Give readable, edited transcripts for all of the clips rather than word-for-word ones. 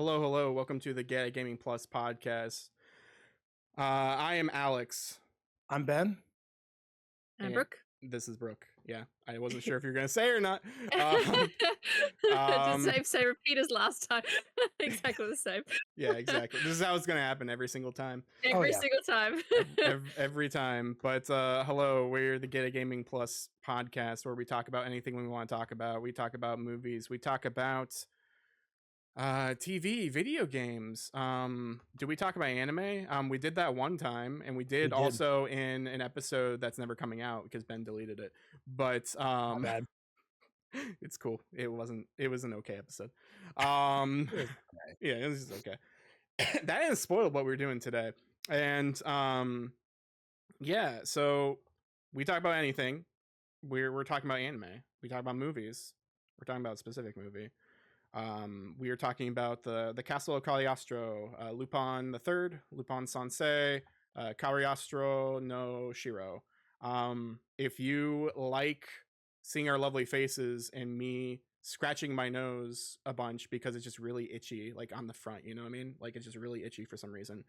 Hello. Welcome to the Get Gaming Plus podcast. I am Alex. I'm Ben. And Brooke. This is Brooke. Yeah, I wasn't sure if you were gonna say or not. Just say repeat as last time. Exactly the same. Yeah, exactly. This is how it's gonna happen every single time. Every single time. every time. But hello, we're the Get a Gaming Plus podcast where we talk about anything we want to talk about. We talk about movies. We talk about TV, video games. Did we talk about anime? We did that one time, and we did also in an episode that's never coming out because Ben deleted it. But bad. It's cool. It was an okay episode. Yeah, it was just okay. That didn't spoil what we're doing today. And yeah, so we talk about anything. We're talking about anime. We talk about movies. We're talking about a specific movie. We are talking about the Castle of Cagliostro, Lupin the Third, Lupin Sensei, Cagliostro no Shiro. If you like seeing our lovely faces and me scratching my nose a bunch because it's just really itchy, like on the front, you know what I mean? Like it's just really itchy for some reason.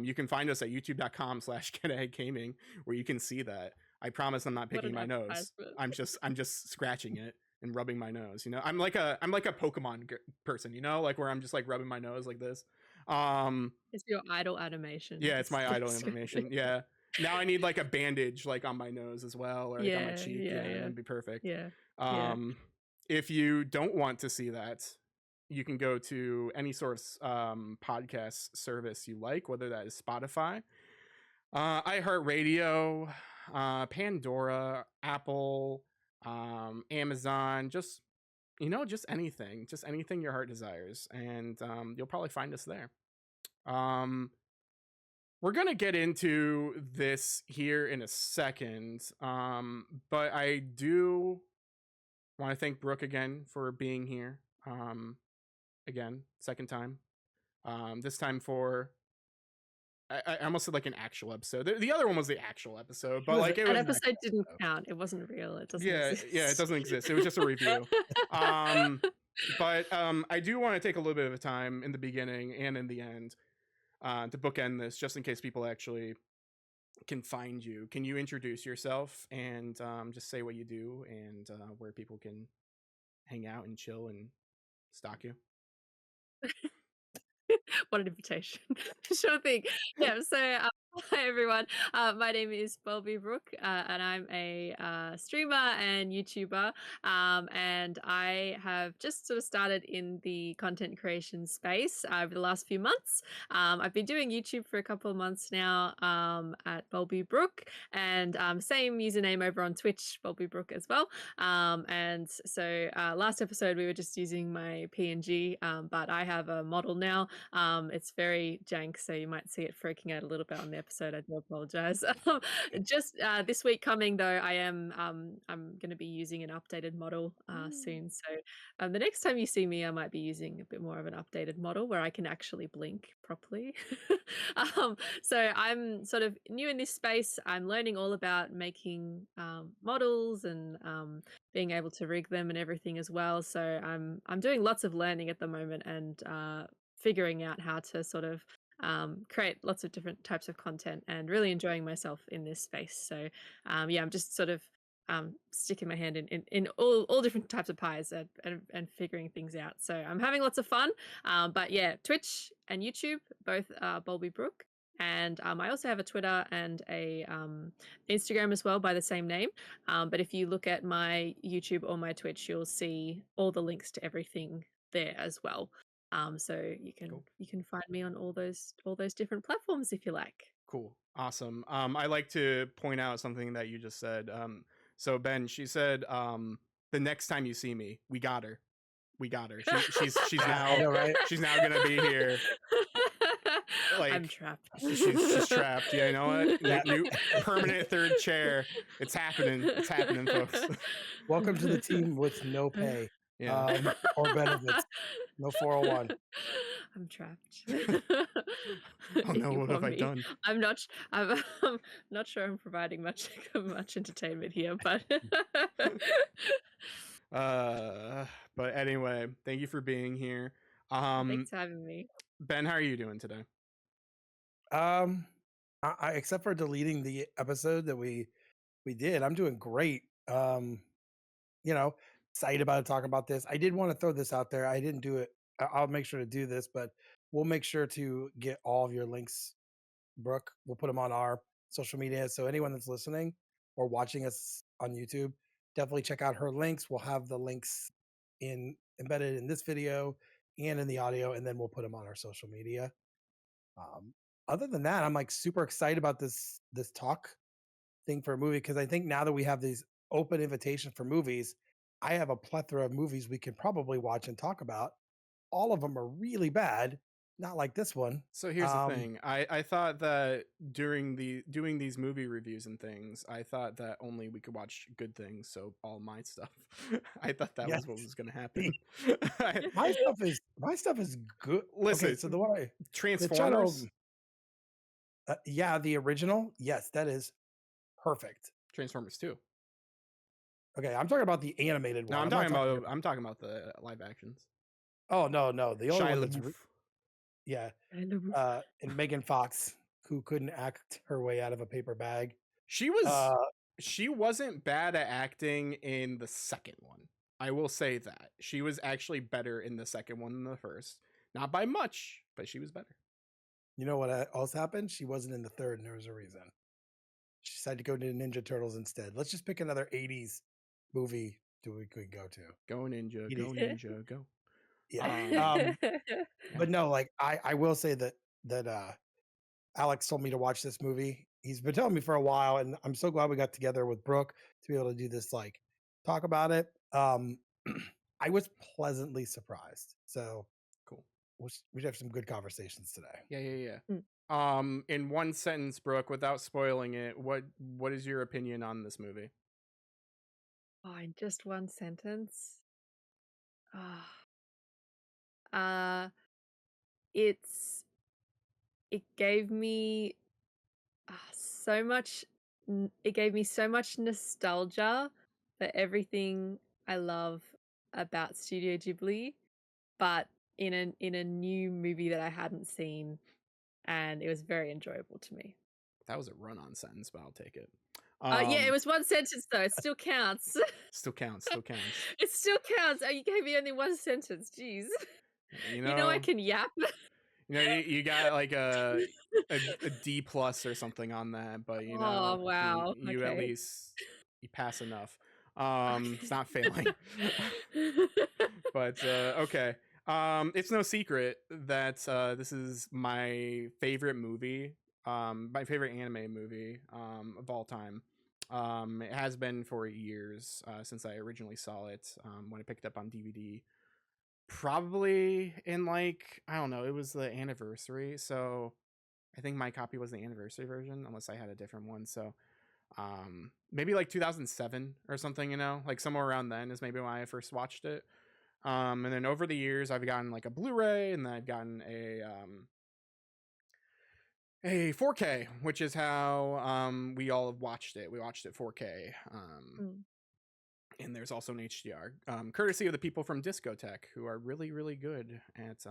You can find us at youtube.com/GetAheadGaming where you can see that. I promise I'm not picking my nose. I'm just scratching it and rubbing my nose, you know. I'm like a Pokemon person, you know, like where I'm just like rubbing my nose like this. It's your idle animation. Yeah, it's my idle animation. Yeah. Now I need like a bandage like on my nose as well, or like on my cheek. Yeah, it'd be perfect. If you don't want to see that, you can go to any sort of podcast service you like, whether that is Spotify, iHeartRadio, Pandora, Apple, Amazon, just anything your heart desires, and you'll probably find us there. We're gonna get into this here in a second, but I do want to thank Brooke again for being here. Again, second time. This time for I almost said like an actual episode. The other one was the actual episode, but like that episode didn't count. It wasn't real. It doesn't exist. Yeah, it doesn't exist. It was just a review. But I do want to take a little bit of time in the beginning and in the end to bookend this, just in case people actually can find you. Can you introduce yourself and just say what you do and where people can hang out and chill and stalk you? What an invitation. Sure thing. Yeah, so hi everyone. My name is BulbieBrooke, and I'm a streamer and YouTuber. And I have just sort of started in the content creation space over the last few months. I've been doing YouTube for a couple of months now at BulbieBrooke, and same username over on Twitch, BulbieBrooke as well. And so last episode we were just using my PNG, but I have a model now. It's very jank, so you might see it freaking out a little bit on the episode. I do apologize. Just this week coming though, I'm going to be using an updated model soon. So the next time you see me, I might be using a bit more of an updated model where I can actually blink properly. So I'm sort of new in this space. I'm learning all about making models and being able to rig them and everything as well. So I'm doing lots of learning at the moment and figuring out how to sort of create lots of different types of content and really enjoying myself in this space. So yeah, I'm just sort of sticking my hand in all different types of pies and figuring things out. So I'm having lots of fun. But yeah, Twitch and YouTube, both BulbieBrooke. And I also have a Twitter and a Instagram as well by the same name. But if you look at my YouTube or my Twitch, you'll see all the links to everything there as well. So you can find me on all those different platforms if you like. Cool. Awesome. I like to point out something that you just said. So Ben, she said, the next time you see me, we got her. She's now right? She's now gonna be here. Like I'm trapped. She's trapped. Yeah, you know what? New permanent third chair. It's happening, folks. Welcome to the team with no pay. Yeah. Or benefits. No 401. I'm trapped. Oh no, what have I done? I'm not sure I'm providing much entertainment here, but but anyway, thank you for being here. Thanks for having me. Ben, how are you doing today? Except for deleting the episode that we did, I'm doing great. You know, excited about talking about this. I did want to throw this out there. I didn't do it. I'll make sure to do this, but we'll make sure to get all of your links, Brooke. We'll put them on our social media. So anyone that's listening or watching us on YouTube, definitely check out her links. We'll have the links embedded in this video and in the audio, and then we'll put them on our social media. Other than that, I'm like super excited about this talk thing for a movie, because I think now that we have these open invitations for movies, I have a plethora of movies we can probably watch and talk about. All of them are really bad, not like this one. So here's the thing. I thought that doing these movie reviews and things, I thought that only we could watch good things. So all my stuff, I thought that Yes. was what was going to happen. My stuff is good. Listen, Okay, so the way Transformers, yeah, the original, yes, that is perfect. Transformers 2. Okay, I'm talking about the animated No, one. I'm talking about the live actions. Oh no, the only Shia one that's LaBeouf. yeah, and Megan Fox, who couldn't act her way out of a paper bag. She wasn't bad at acting in the second one. I will say that she was actually better in the second one than the first. Not by much, but she was better. You know what else happened? She wasn't in the third, and there was a reason. She decided to go to Ninja Turtles instead. Let's just pick another 80s movie that we could go to. Go Ninja, go Ninja, go. Yeah. But no, like I will say that Alex told me to watch this movie. He's been telling me for a while, and I'm so glad we got together with Brooke to be able to do this, like talk about it. I was pleasantly surprised. So cool. We should have some good conversations today. Yeah. In one sentence, Brooke, without spoiling it, what is your opinion on this movie? Oh, in just one sentence. It gave me so much. It gave me so much nostalgia for everything I love about Studio Ghibli, but in a new movie that I hadn't seen, and it was very enjoyable to me. That was a run-on sentence, but I'll take it. Yeah, it was one sentence though. It still counts. Still counts. It still counts. Oh, you gave me only one sentence. Jeez. You know I can yap. You got like a D+ or something on that, but Oh wow. you okay. at least you pass enough. It's not failing. But okay. It's no secret that this is my favorite movie, my favorite anime movie of all time. It has been for years since I originally saw it when I picked it up on DVD. Probably in like, I don't know, it was the anniversary, so I think my copy was the anniversary version, unless I had a different one. So maybe like 2007 or something, like somewhere around then is maybe when I first watched it. And then over the years I've gotten like a Blu-ray, and then I've gotten a 4K, which is how we all have watched it. We watched it 4K. And there's also an HDR, courtesy of the people from Discotech, who are really, really good at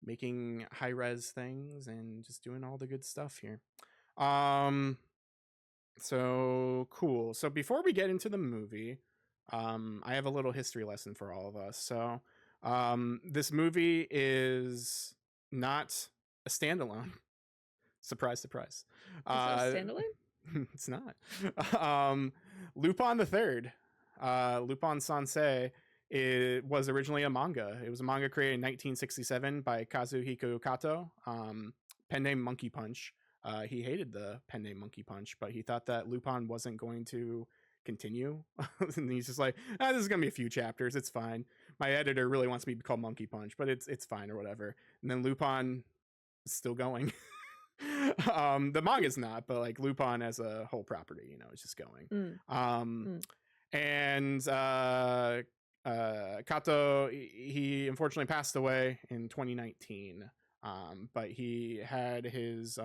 making high-res things and just doing all the good stuff here. So cool. So before we get into the movie, I have a little history lesson for all of us. So this movie is not a standalone. Surprise, surprise. It's not a standalone? It's not. Lupin the Third. Lupin Sensei, it was originally a manga. It was a manga created in 1967 by Kazuhiko Kato. Pen name Monkey Punch. He hated the pen name Monkey Punch, but he thought that Lupin wasn't going to continue. And he's just like, this is gonna be a few chapters. It's fine. My editor really wants me to call Monkey Punch, but it's fine or whatever. And then Lupin is still going. The manga's not, but like Lupin as a whole property, it's just going. And Kato, he unfortunately passed away in 2019, but he had his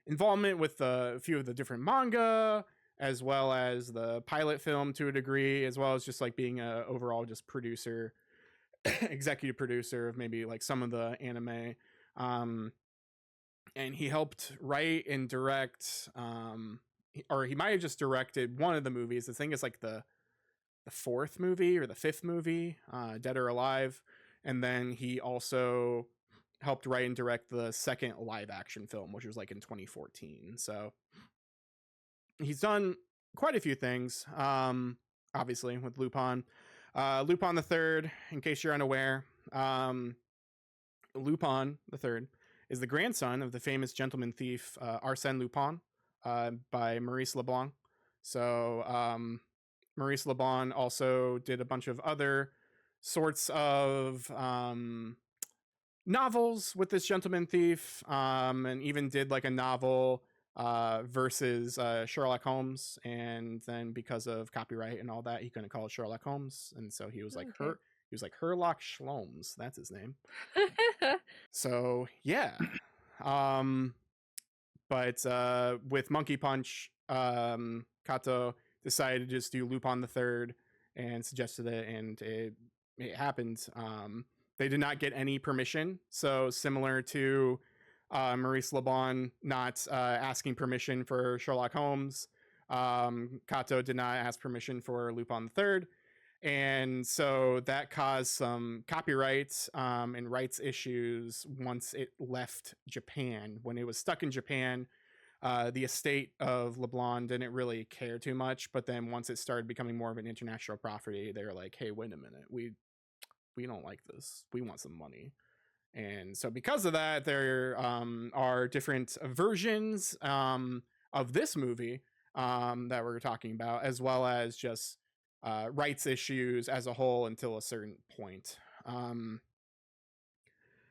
involvement with a few of the different manga, as well as the pilot film to a degree, as well as just like being a overall just producer executive producer of maybe like some of the anime. And he helped write and direct, or he might have just directed one of the movies. I think it's like the fourth movie or the fifth movie, Dead or Alive. And then he also helped write and direct the second live action film, which was like in 2014. So he's done quite a few things, obviously, with Lupin. Lupin the Third, in case you're unaware, Lupin the Third is the grandson of the famous gentleman thief Arsène Lupin, by Maurice Leblanc. So Maurice Leblanc also did a bunch of other sorts of novels with this gentleman thief, and even did like a novel versus Sherlock Holmes. And then because of copyright and all that, he couldn't call it Sherlock Holmes, and so he was like Herlock Sholmes. That's his name. So yeah. But with Monkey Punch, Kato decided to just do Lupin the Third and suggested it, and it happened. They did not get any permission, so similar to Maurice Leblanc not asking permission for Sherlock Holmes, Kato did not ask permission for Lupin the Third, and so that caused some copyright and rights issues once it left Japan. When it was stuck in Japan, the estate of LeBlanc didn't really care too much, but then once it started becoming more of an international property, they were like, hey, wait a minute, we don't like this, we want some money. And so because of that, there are different versions of this movie that we're talking about, as well as just rights issues as a whole until a certain point.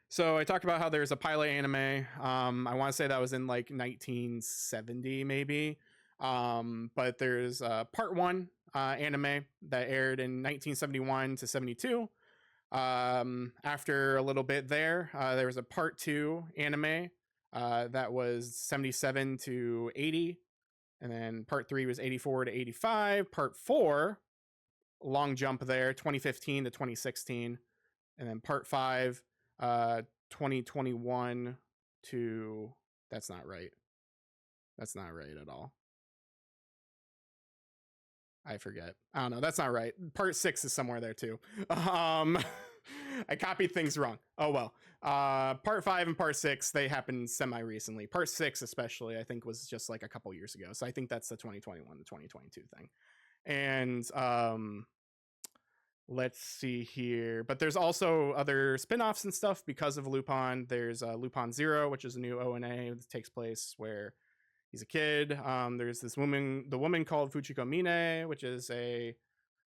So I talked about how there's a pilot anime. I want to say that was in like 1970 maybe. But there's part one anime that aired in 1971 to 72. After a little bit there was a part two anime that was 77 to 80. And then part three was 84 to 85. Part four, long jump there, 2015 to 2016. And then part five, 2021 to, that's not right at all. I forget. I don't know. That's not right. Part six is somewhere there too. I copied things wrong. Oh well. Part five and part six, they happened semi-recently. Part six especially, I think, was just like a couple years ago. So I think that's the 2021 to 2022 thing. And let's see here. But there's also other spin-offs and stuff because of Lupin. There's Lupin Zero, which is a new ONA that takes place where he's a kid. There's this woman, the woman called Fujiko Mine, which is a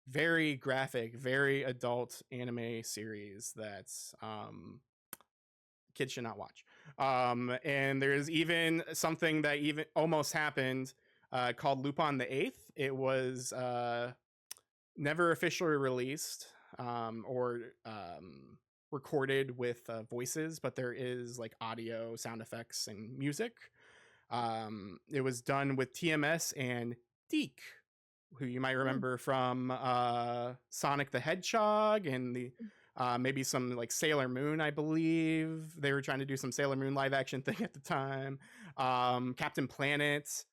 very graphic, very adult anime series that kids should not watch. And there's even something that even almost happened called Lupin the Eighth. It was never officially released or recorded with voices, but there is like audio, sound effects, and music. It was done with TMS and Deke, who you might remember from Sonic the Hedgehog and the maybe some like Sailor Moon, I believe. They were trying to do some Sailor Moon live action thing at the time. Captain Planet,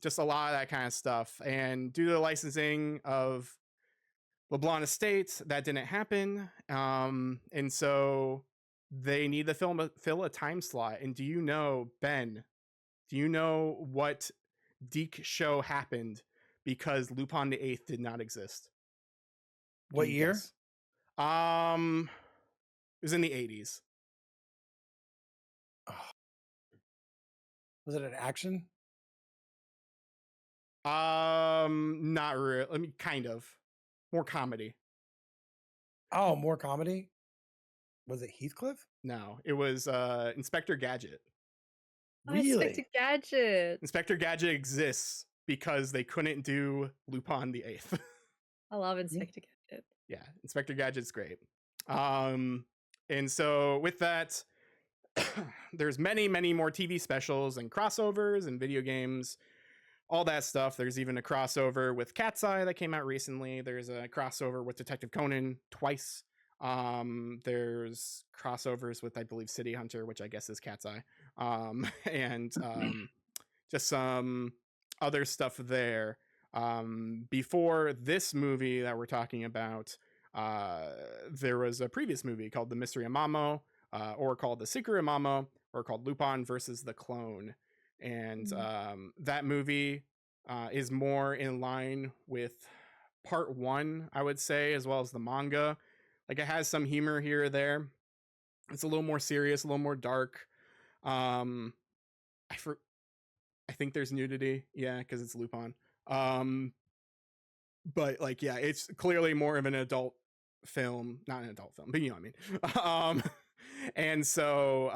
just a lot of that kind of stuff. And due to the licensing of LeBlanc Estates, that didn't happen. And so they need to fill a time slot. And do you know, Ben, do you know what Deke show happened because Lupin the Eighth did not exist? What year? Guess? It was in the 80s. Was it an action? Not really. I mean, kind of. More comedy. Oh, more comedy? Was it Heathcliff? No, it was Inspector Gadget. Really? Inspector Gadget. Inspector Gadget exists because they couldn't do Lupin the Eighth. I love Inspector Gadget. Yeah, Inspector Gadget's great. And so with that, there's many more TV specials and crossovers and video games, all that stuff. There's even a crossover with Cat's Eye that came out recently. There's a crossover with Detective Conan twice. There's crossovers with, I believe, City Hunter, which I guess is Cat's Eye, and just some other stuff there. Before this movie that we're talking about, there was a previous movie called The Mystery of Mamo, or called The Secret of Mamo, or called Lupin versus the Clone. And that movie is more in line with part one, I would say, as well as the manga. Like, it has some humor here or there. It's a little more serious, a little more dark. I think there's nudity, yeah, because it's Lupin. But like, yeah, it's clearly more of an adult film, not an adult film, but you know what I mean. And so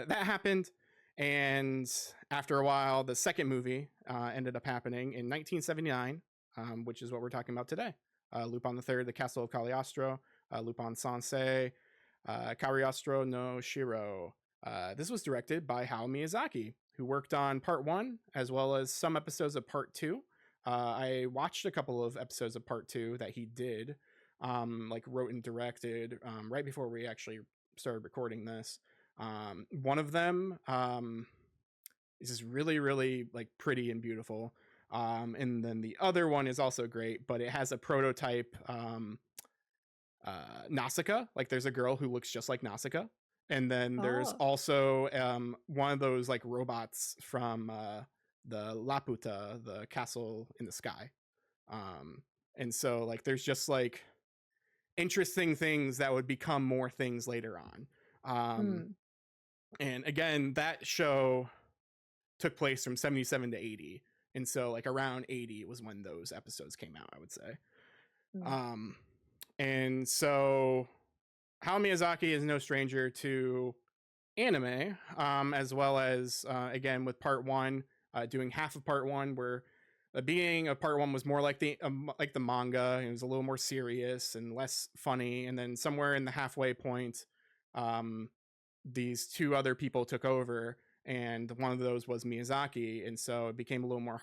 that happened, and after a while, the second movie ended up happening in 1979, which is what we're talking about today. Lupin the Third, The Castle of Cagliostro, Lupin Sensei, Cagliostro no Shiro. This was directed by Hayao Miyazaki, who worked on part one as well as some episodes of part two. I watched a couple of episodes of part two that he did, like wrote and directed, right before we actually started recording this. One of them is just really, really like pretty and beautiful. And then the other one is also great, but it has a prototype Nausicaa. Like, there's a girl who looks just like Nausicaa. And then there's also one of those like robots from the Laputa, the castle in the sky. And so like there's just like interesting things that would become more things later on. And again, that show took place from 77 to 80. And so like around 80 was when those episodes came out, I would say. And so Hayao Miyazaki is no stranger to anime, as well as again with part one, doing half of part one, where the beginning of part one was more like the manga. It was a little more serious and less funny, and then somewhere in the halfway point, these two other people took over, and one of those was Miyazaki, and so it became a little more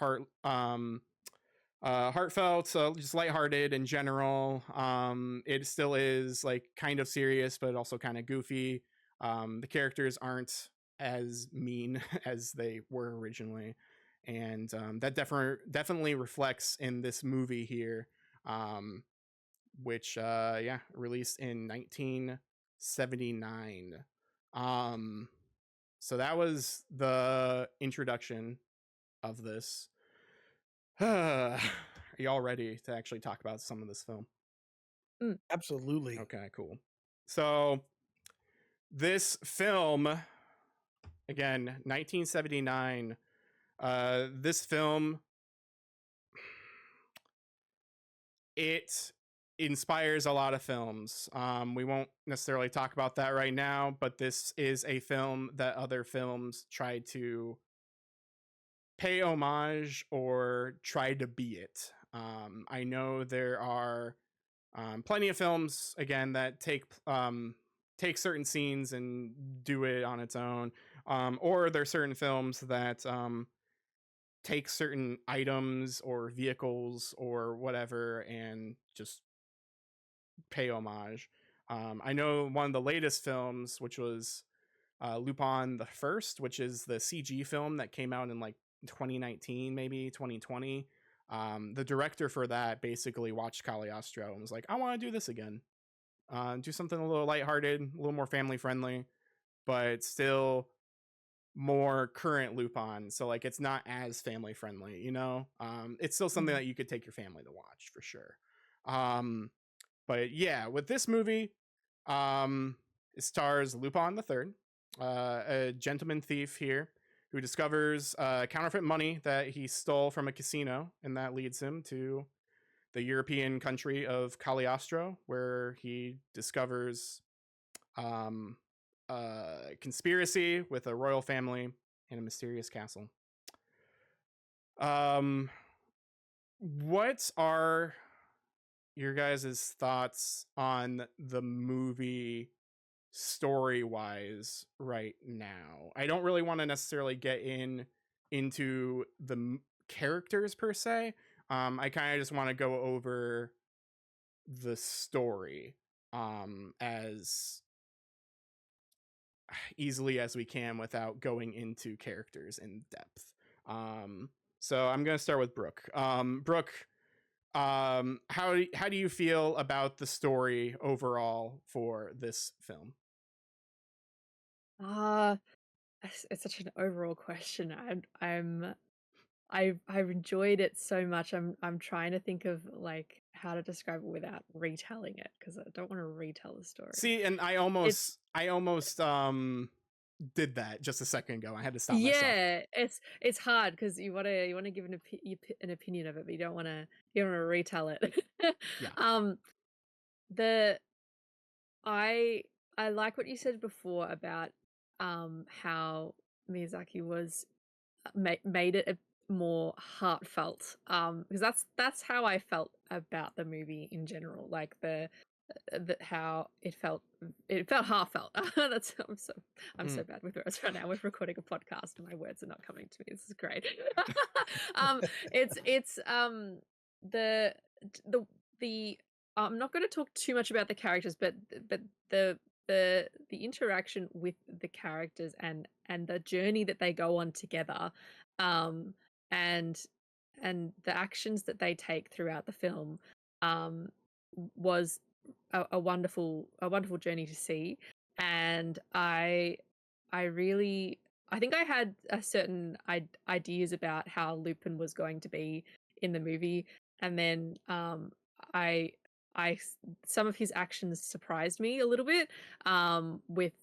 heartfelt, so just lighthearted in general. It still is like kind of serious, but also kind of goofy. The characters aren't as mean as they were originally, and that definitely reflects in this movie here, which released in 1979. So that was the introduction of this. Are y'all ready to actually talk about some of this film? Absolutely. Okay, cool. So this film, again, 1979, this film, it inspires a lot of films. We won't necessarily talk about that right now, but this is a film that other films tried to pay homage or try to be it. I know there are plenty of films, again, that take certain scenes and do it on its own, or there are certain films that take certain items or vehicles or whatever and just pay homage. I know one of the latest films, which was Lupin the First, which is the CG film that came out in like 2019, maybe 2020. The director for that basically watched Cagliostro and was like, I want to do this again. Do something a little lighthearted, a little more family friendly, but still more current Lupin. So like it's not as family friendly, you know? It's still something that you could take your family to watch for sure. But yeah, with this movie, it stars Lupin the Third, a gentleman thief here who discovers counterfeit money that he stole from a casino, and that leads him to the European country of Cagliostro, where he discovers a conspiracy with a royal family and a mysterious castle. What are your guys' thoughts on the movie story-wise right now? I don't really want to necessarily get into the characters per se. I kind of just want to go over the story. as easily as we can without going into characters in depth. So I'm gonna start with Brooke. Brooke, how do you feel about the story overall for this film? Uh it's such an overall question. I've enjoyed it so much. I'm trying to think of like how to describe it without retelling it because I don't want to retell the story. See, and It's I almost did that just a second ago. I had to stop myself. yeah, it's hard because you wanna give an opinion of it, but you don't wanna retell it. Yeah. um, the I I like what you said before about how Miyazaki was made it a more heartfelt because that's how I felt about the movie in general, like the how it felt heartfelt. That's I'm Mm. so bad with words right now. We're recording a podcast and my words are not coming to me. This is great. It's the the the I'm not going to talk too much about the characters, but the the interaction with the characters and the journey that they go on together, um, and and the actions that they take throughout the film, was a wonderful journey to see. And I really I think I had a certain ideas about how Lupin was going to be in the movie, and then I some of his actions surprised me a little bit, with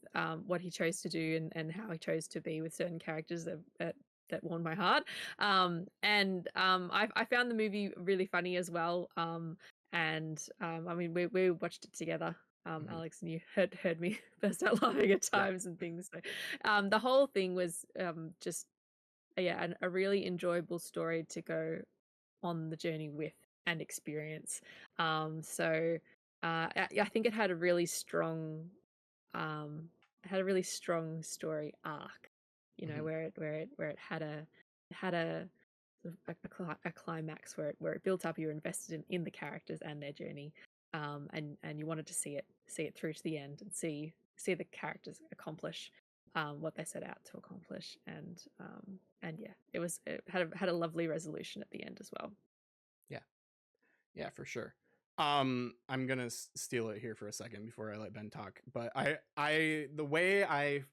what he chose to do and how he chose to be with certain characters that warmed my heart. I found the movie really funny as well. I mean, we watched it together, Mhm. Alex, and you heard me burst out laughing at Yeah. times and things. So, the whole thing was just yeah, a really enjoyable story to go on the journey with and experience. I think it had a really strong um story arc, Mhm. where it had a sort of a climax where it built up. You're invested in the characters and their journey, and you wanted to see it through to the end and see the characters accomplish what they set out to accomplish. And yeah, it had a lovely resolution at the end as well. Yeah. Yeah, for sure. I'm gonna steal it here for a second before I let Ben talk. But the way I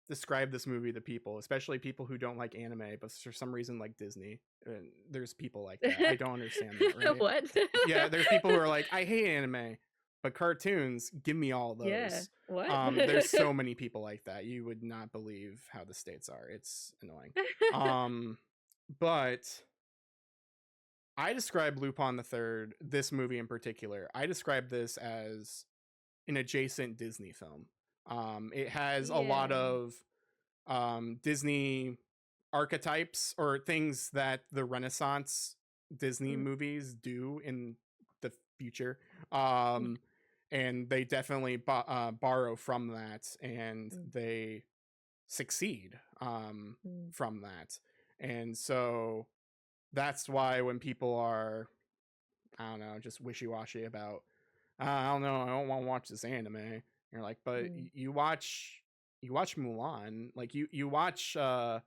describe this movie to people, especially people who don't like anime, but for some reason like Disney, and there's people like that. I don't understand that, right? What? Yeah, there's people who are like, I hate anime, but cartoons, give me all Yeah. those. What? There's so many people like that. You would not believe how the states are. It's annoying. But I describe Lupin the Third, this movie in particular. I describe this as an adjacent Disney film. It has a lot Yeah. of Disney archetypes or things that the Renaissance Disney Mm, movies do in the future. mm, Um, and they definitely borrow from that, and mm, they succeed mm, from that. And so that's why when people are, I don't know, just wishy washy about, I don't know, I don't want to watch this anime. You're like, but mm, you watch Mulan, like you watch, I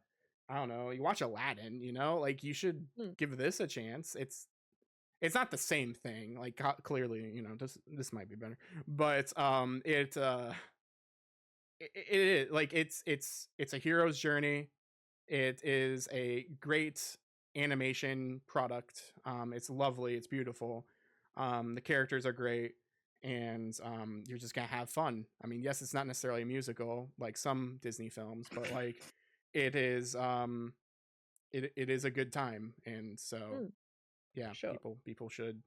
don't know, you watch Aladdin. Like you should mm, give this a chance. It's not the same thing. Like clearly, this might be better, but it is like it's a hero's journey. It is a great animation product. It's lovely. It's beautiful. The characters are great, and you're just gonna have fun. I mean, yes, it's not necessarily a musical like some Disney films, but like it is. It is a good time, and so mm, yeah, for sure. people should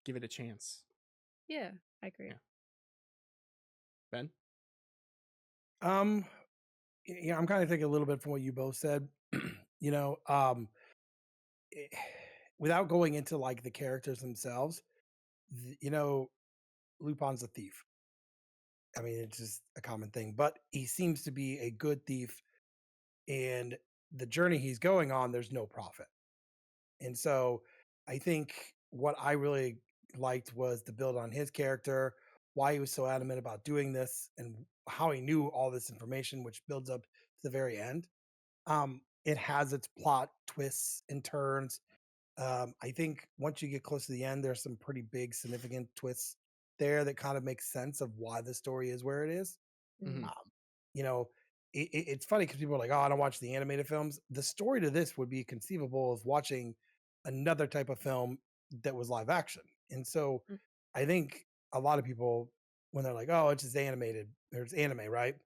give it a chance. Yeah, I agree. Yeah, Ben. Um, yeah, I'm kind of thinking a little bit from what you both said. you know, um, eh, Without going into like the characters themselves, Lupin's a thief. I mean, it's just a common thing, but he seems to be a good thief, and the journey he's going on, there's no profit. And so I think what I really liked was the build on his character, why he was so adamant about doing this, and how he knew all this information, which builds up to the very end. It has its plot twists and turns. I think once you get close to the end, there's some pretty big, significant twists there that kind of make sense of why the story is where it is. Mhm. You know, it's funny because people are like, "Oh, I don't watch the animated films." The story to this would be conceivable of watching another type of film that was live action, and so Mm. I think a lot of people, when they're like, "Oh, it's just animated," there's anime, right?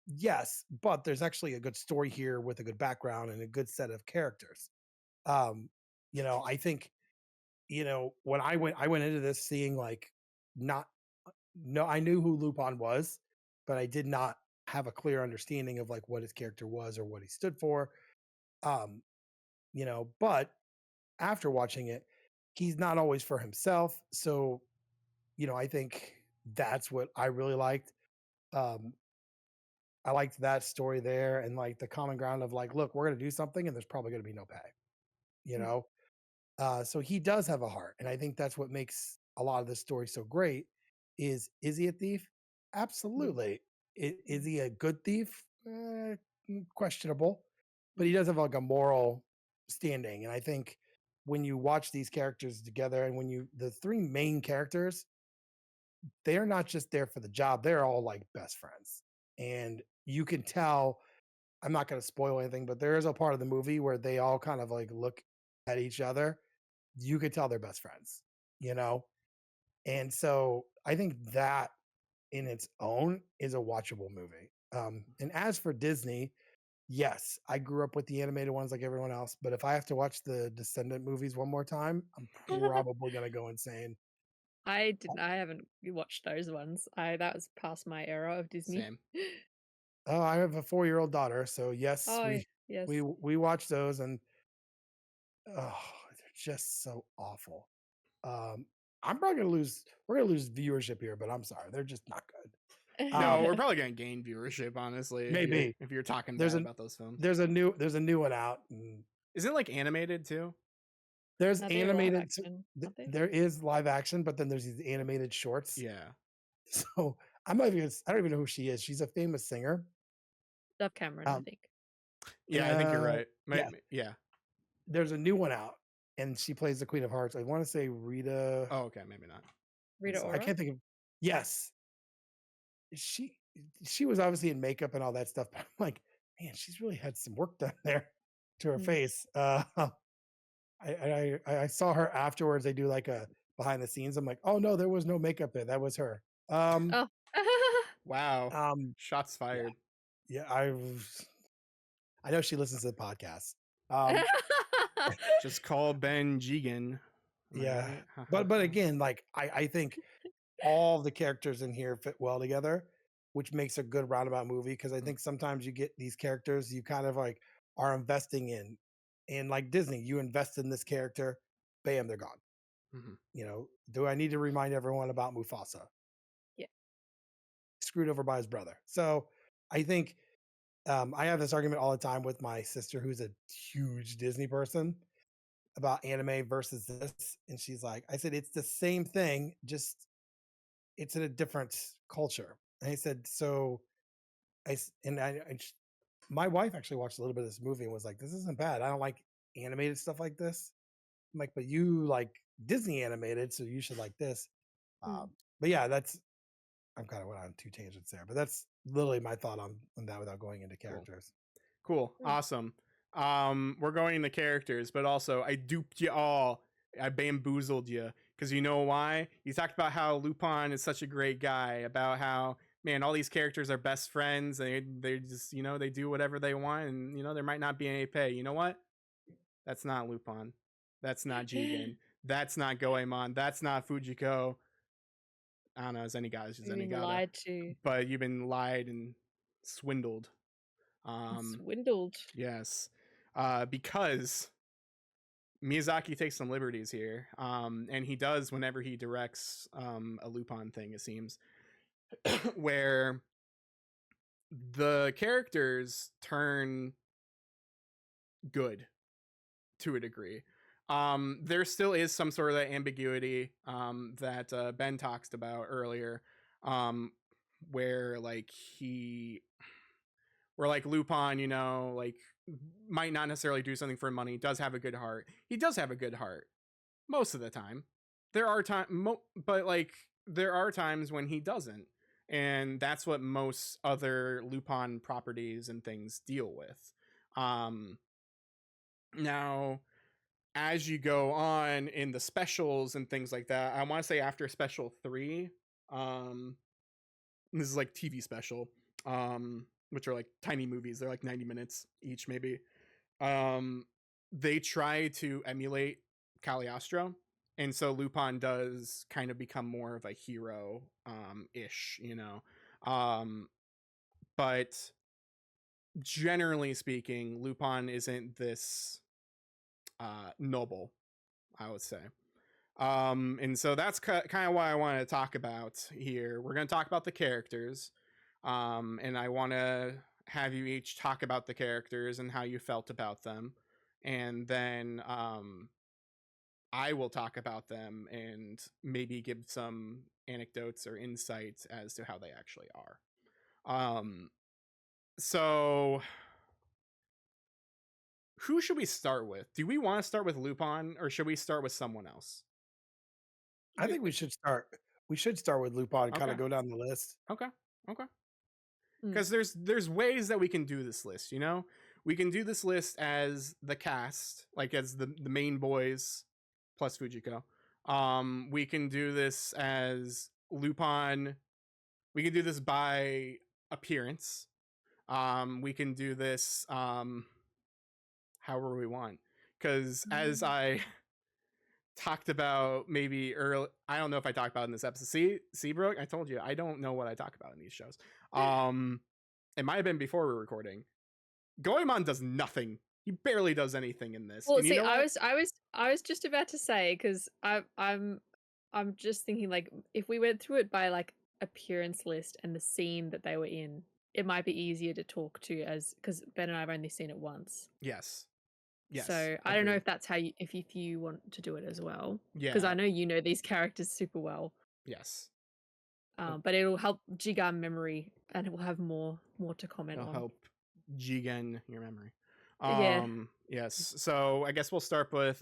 Yes, but there's actually a good story here with a good background and a good set of characters. Um, I think, when I went into this seeing like not no, I knew who Lupin was, but I did not have a clear understanding of like what his character was or what he stood for. Um, but after watching it, he's not always for himself. So, I think that's what I really liked. Um, I liked that story there and like the common ground of like, look, we're gonna do something and there's probably gonna be no pay, you Mm. know. So he does have a heart, and I think that's what makes a lot of this story so great. Is he a thief? Absolutely. Is he a good thief? Questionable, but he does have like a moral standing, and I think when you watch these characters together, and when the three main characters, they're not just there for the job; they're all like best friends, and you can tell. I'm not going to spoil anything, but there is a part of the movie where they all kind of like look at each other. You could tell they're best friends, you know? And so I think that in its own is a watchable movie. And as for Disney, yes, I grew up with the animated ones like everyone else, but if I have to watch the Descendant movies one more time, I'm probably going to go insane. I haven't watched those ones. That was past my era of Disney. Same. Oh, I have a 4-year-old daughter, so yes, Oh, we yes. we we watch those, and oh, they're just so awful. Um, I'm probably gonna lose. We're gonna lose viewership here, but I'm sorry, they're just not good. No, we're probably gonna gain viewership, honestly, Maybe if you're talking there's bad a about those films. there's a new one out. And Isn't it like animated too? there's Are they live animated. action? Aren't they? There is live action, but then there's these animated shorts. Yeah. So I'm not even. I don't even know who she is. She's a famous singer. Dove Cameron, I Um, think. Yeah, I think you're uh, right. yeah, Yeah. there's a new one out, and she plays the Queen of Hearts. I want to say Rita. Oh, okay, maybe not. Rita I Ora? can't think of. Yes, she she was obviously in makeup and all that stuff, but I'm like, man, she's really had some work done there to her Mm. face. I saw her afterwards. They do like a behind the scenes. I'm like, oh no, there was no makeup there. That was her. Oh. Wow. Um, Shots yeah, fired. yeah. I know she listens to the podcast. Um, Just call Ben Jegan. Am I yeah, right? Ha, ha, but ha. again, like I think all the characters in here fit well together, which makes a good roundabout movie. Because I Mm. think sometimes you get these characters you kind of like are investing in, and like Disney, you invest in this character, bam, they're gone. Mhm. Do I need to remind everyone about Mufasa? Yeah. Screwed over by his brother. So I think I have this argument all the time with my sister, who's a huge Disney person, about anime versus this. And she's like, I said, it's the same thing, just it's in a different culture. And I said, so my wife actually watched a little bit of this movie and was like, this isn't bad. I don't like animated stuff like this. I'm like, but you like Disney animated, so you should like this. Mm. But yeah, I'm kind of went on two tangents there, but that's literally my thought on that without going into Cool. characters. Cool. Mm. Awesome. We're going into characters, but also I duped you all. I bamboozled you because you know why? You talked about how Lupin is such a great guy, about how man, all these characters are best friends. They just they do whatever they want, and there might not be any pay. You know what? That's not Lupin. That's not Jigen. That's not Goemon. That's not Fujiko. I don't know. As any guys, as You've any been gata, lied to. but you've been lied and swindled. Swindled. Yes, because Miyazaki takes some liberties here, and he does whenever he directs a Lupin thing. It seems where the characters turn good to a degree. there still is some sort of that ambiguity that Ben talked about earlier, where like where like Lupin, you know, like might not necessarily do something for money, does have a good heart. He does have a good heart most of the time. There are but like there are times when he doesn't, and that's what most other Lupin properties and things deal with. Now, as you go on in the specials and things like that, I want to say after special 3, this is like TV special, which are like tiny movies. They're like 90 minutes each, maybe. They try to emulate Cagliostro, and so Lupin does kind of become more of a hero ish, you know. But generally speaking, Lupin isn't this noble, I would say. And so that's kind of what I want to talk about here. We're going to talk about the characters, and I want to have you each talk about the characters and how you felt about them, and then I will talk about them and maybe give some anecdotes or insights as to how they actually are. So who should we start with? Do we want to start with Lupin, or should we start with someone else? I think we should start. We should start with Lupin and kind Okay. of go down the list. Okay. Because there's ways that we can do this list, you know? We can do this list as the cast, like as the main boys plus Fujiko. We can do this as Lupin. We can do this by appearance. We can do this however we want. Because as I talked about maybe early, I don't know if I talked about it in this episode. See, Brooke, I told you I don't know what I talk about in these shows. It might have been before we were recording. Goemon does nothing. He barely does anything in this. Well, see, I was just about to say, because I'm just thinking, like, if we went through it by like appearance list and the scene that they were in, it might be easier to talk to, as because Ben and I have only seen it once. Yes. So I don't know if that's how you if you want to do it as well. Yeah. Because I know you know these characters super well. Yes. But it'll help Jigan memory, and it will have more to comment It'll on. help Jigen your memory. Yeah. Yes. So I guess we'll start with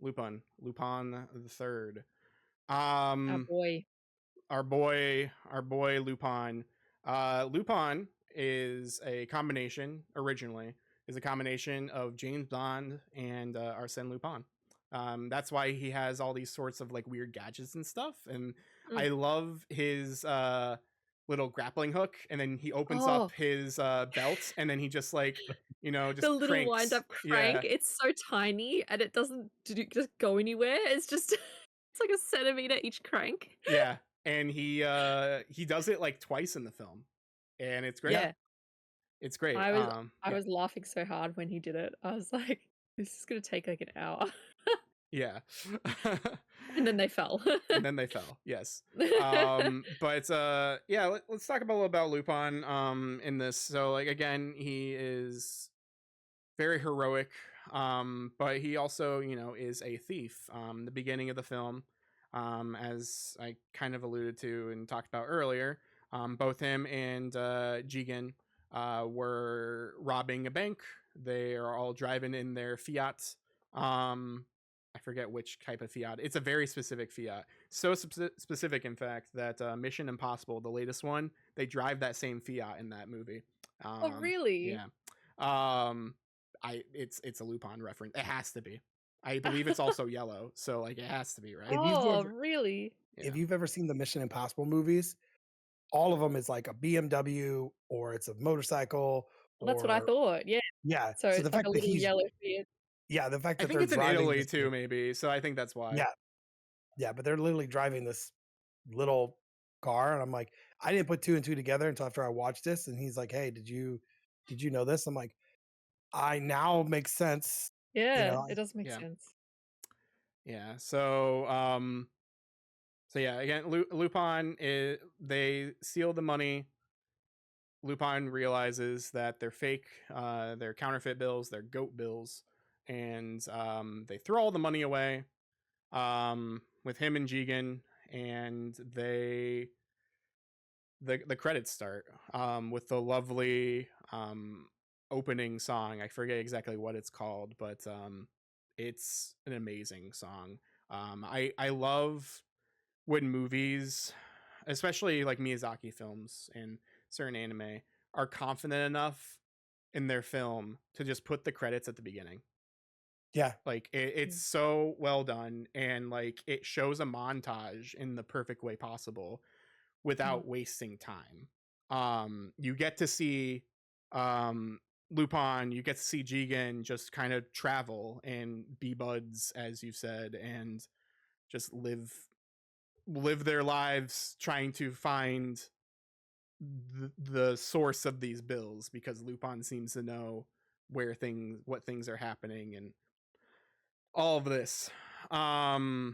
Lupin the Third. Our boy Lupin. Lupin is a combination of James Bond and Arsène Lupin. That's why he has all these sorts of like weird gadgets and stuff, and I love his little grappling hook, and then he opens up his belt, and then he just like, you know, just the little cranks. wind up crank. Yeah. It's so tiny, and it doesn't just go anywhere. It's just it's like a centimeter each crank. Yeah, and he does it like twice in the film, and it's great. Yeah, it's great. I was laughing so hard when he did it. I was like, this is gonna take like an hour. Yeah. And then they fell. Yes. But yeah, let's talk a little about Lupin in this. So like again, he is very heroic, but he also, you know, is a thief. The beginning of the film, as I kind of alluded to and talked about earlier, both him and Jigen were robbing a bank. They are all driving in their Fiat. I forget which type of Fiat. It's a very specific Fiat. So specific, in fact, that Mission Impossible, the latest one, they drive that same Fiat in that movie. Oh, really? Yeah. It's a Lupin reference. It has to be. I believe it's also yellow, so like it has to be, right? Really? Yeah. If you've ever seen the Mission Impossible movies, all of them is like a BMW or it's a motorcycle. That's what I thought. Yeah. Yeah. So it's the like fact a little yellow Fiat. Yeah, the fact that I think it's in Italy too, maybe. So I think that's why. Yeah, but they're literally driving this little car, and I'm like, I didn't put 2 and 2 together until after I watched this. And he's like, "Hey, did you know this?" I'm like, I now makes sense. Yeah, you know? It does make sense. Yeah. So yeah, again, Lupin they steal the money. Lupin realizes that they're fake, they're counterfeit bills, they're goat bills. and they throw all the money away with him and Jigen, and the credits start with the lovely opening song. I forget exactly what it's called, but it's an amazing song. I love when movies, especially like Miyazaki films and certain anime, are confident enough in their film to just put the credits at the beginning. Yeah. Like it's so well done, and like it shows a montage in the perfect way possible without wasting time. You get to see Lupin, you get to see Jigen just kind of travel and be buds, as you said, and just live their lives trying to find the source of these bills, because Lupin seems to know what things are happening and all of this. But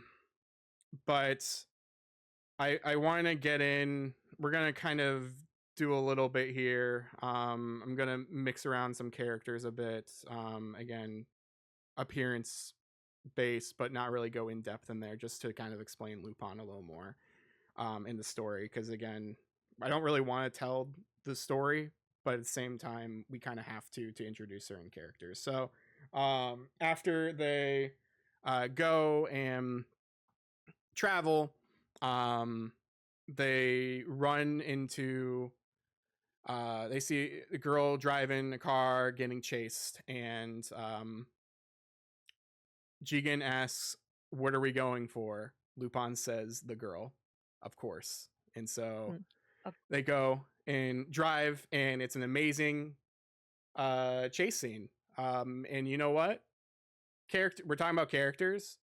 I want to get in. We're gonna kind of do a little bit here. I'm gonna mix around some characters a bit. Again, appearance based, but not really go in depth in there, just to kind of explain Lupin a little more in the story. Because again, I don't really want to tell the story, but at the same time, we kind of have to introduce certain characters. So after they go and travel, they run into they see a girl driving a car getting chased, and Jigen asks, "What are we going for?" Lupin says, "The girl, of course." And so they go and drive, and it's an amazing chase scene. And you know what? We're talking about characters.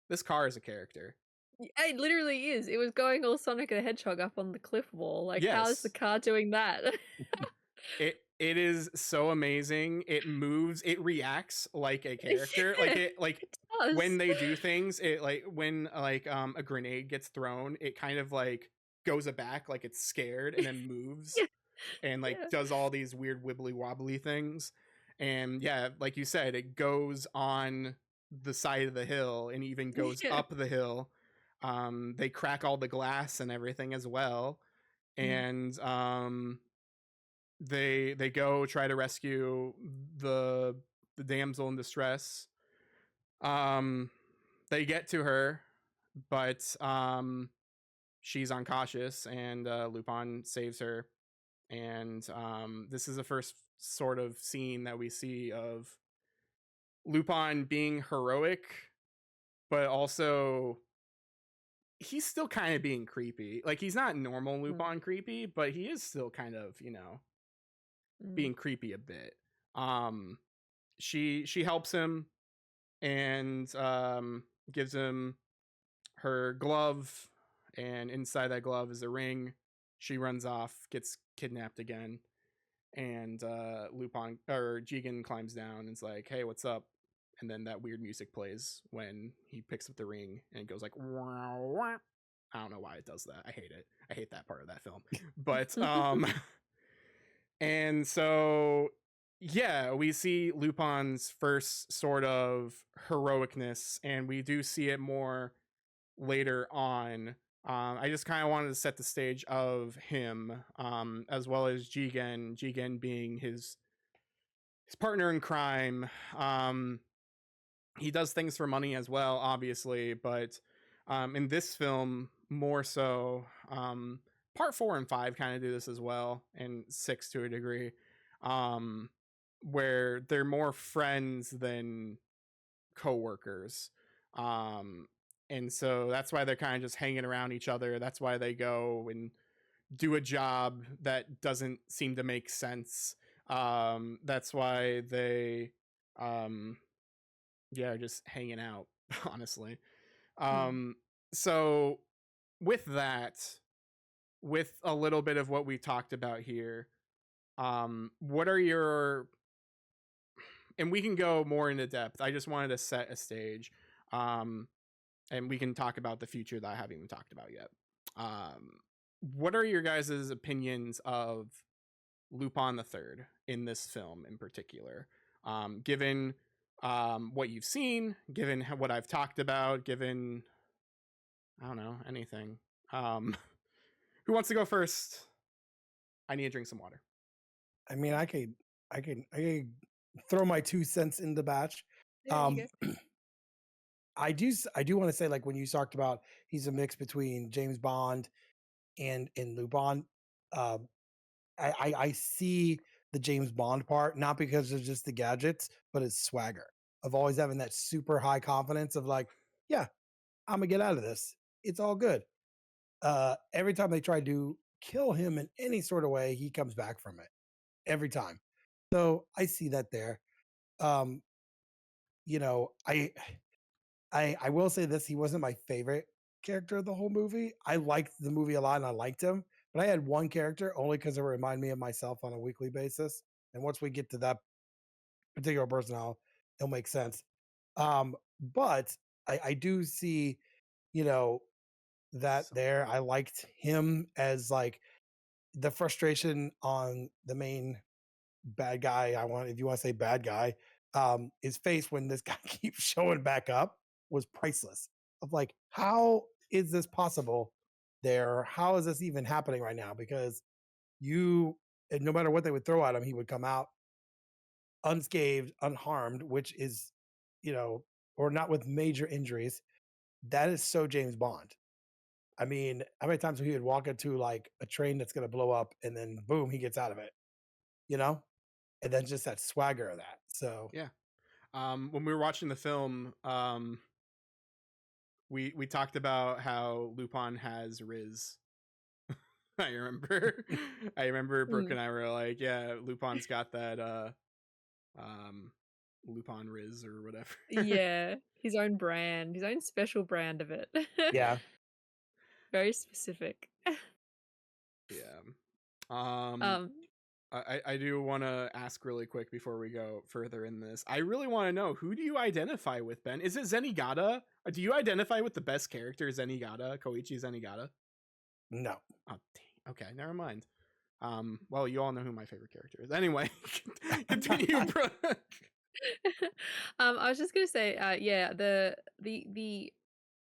This car is a character. It literally is. It was going all Sonic the Hedgehog up on the cliff wall. Like, how is the Yes. car doing that? It is so amazing. It moves, it reacts like a character. Like it does. when they do things, it like when like a grenade gets thrown, it kind of like goes aback like it's scared, and then moves and like does all these weird wibbly wobbly things. And yeah, like you said, it goes on the side of the hill and even goes up the hill. They crack all the glass and everything as well. And they go try to rescue the damsel in distress. They get to her, but she's uncautious, and Lupin saves her. And this is the first sort of scene that we see of Lupin being heroic, but also he's still kind of being creepy. Like, he's not normal Lupin creepy, but he is still kind of, being creepy a bit. She helps him and gives him her glove, and inside that glove is a ring. She runs off, gets kidnapped again, and Lupin or Jigen climbs down and is like, "Hey, what's up?" And then that weird music plays when he picks up the ring, and it goes like, "Wah, wah." I don't know why it does that. I hate it. I hate that part of that film. But and so yeah, we see Lupin's first sort of heroicness, and we do see it more later on. I just kind of wanted to set the stage of him, as well as Jigen being his partner in crime. He does things for money as well, obviously, but in this film more so. Part 4 and 5 kind of do this as well, and 6 to a degree, where they're more friends than co-workers. And so that's why they're kind of just hanging around each other. That's why they go and do a job that doesn't seem to make sense. That's why they are just hanging out, honestly. So with that, with a little bit of what we talked about here, what are your, and we can go more into depth. I just wanted to set a stage, and we can talk about the future that I haven't even talked about yet. What are your guys' opinions of Lupin the Third in this film in particular? Given what you've seen, given what I've talked about, given, I don't know, anything. Who wants to go first? I need to drink some water. I mean, I could throw my 2 cents in the batch. There you go. I do want to say, like, when you talked about he's a mix between James Bond and Lupin, um, I see the James Bond part, not because of just the gadgets, but his swagger of always having that super high confidence of like, yeah, I'm gonna get out of this. It's all good. Every time they try to kill him in any sort of way, he comes back from it every time. So I see that there. Um, you know, I will say this: he wasn't my favorite character of the whole movie. I liked the movie a lot and I liked him, but I had one character only because it reminded me of myself on a weekly basis. And once we get to that particular person, it'll make sense. But I do see, you know, that there. I liked him as like the frustration on the main bad guy. If you want to say bad guy, his face when this guy keeps showing back up was priceless. Of like, how is this possible? How is this even happening right now? Because no matter what they would throw at him, he would come out unscathed, unharmed, which is, or not with major injuries. That is so James Bond. I mean, how many times he would walk into like a train that's going to blow up and then boom, he gets out of it, you know? And then just that swagger of that. So, yeah. When we were watching the film, we talked about how Lupin has Riz. I remember Brooke and I were like, yeah, Lupin's got that Lupin Riz or whatever. Yeah, his own brand, his own special brand of it. yeah. Very specific. Yeah. I do want to ask really quick before we go further in this. I really want to know, who do you identify with, Ben? Is it Zenigata? Do you identify with the best character, Zenigata, Koichi Zenigata? No. Oh, dang. Okay, never mind. Well, you all know who my favorite character is. Anyway, continue, Brooke. I was just gonna say, yeah, the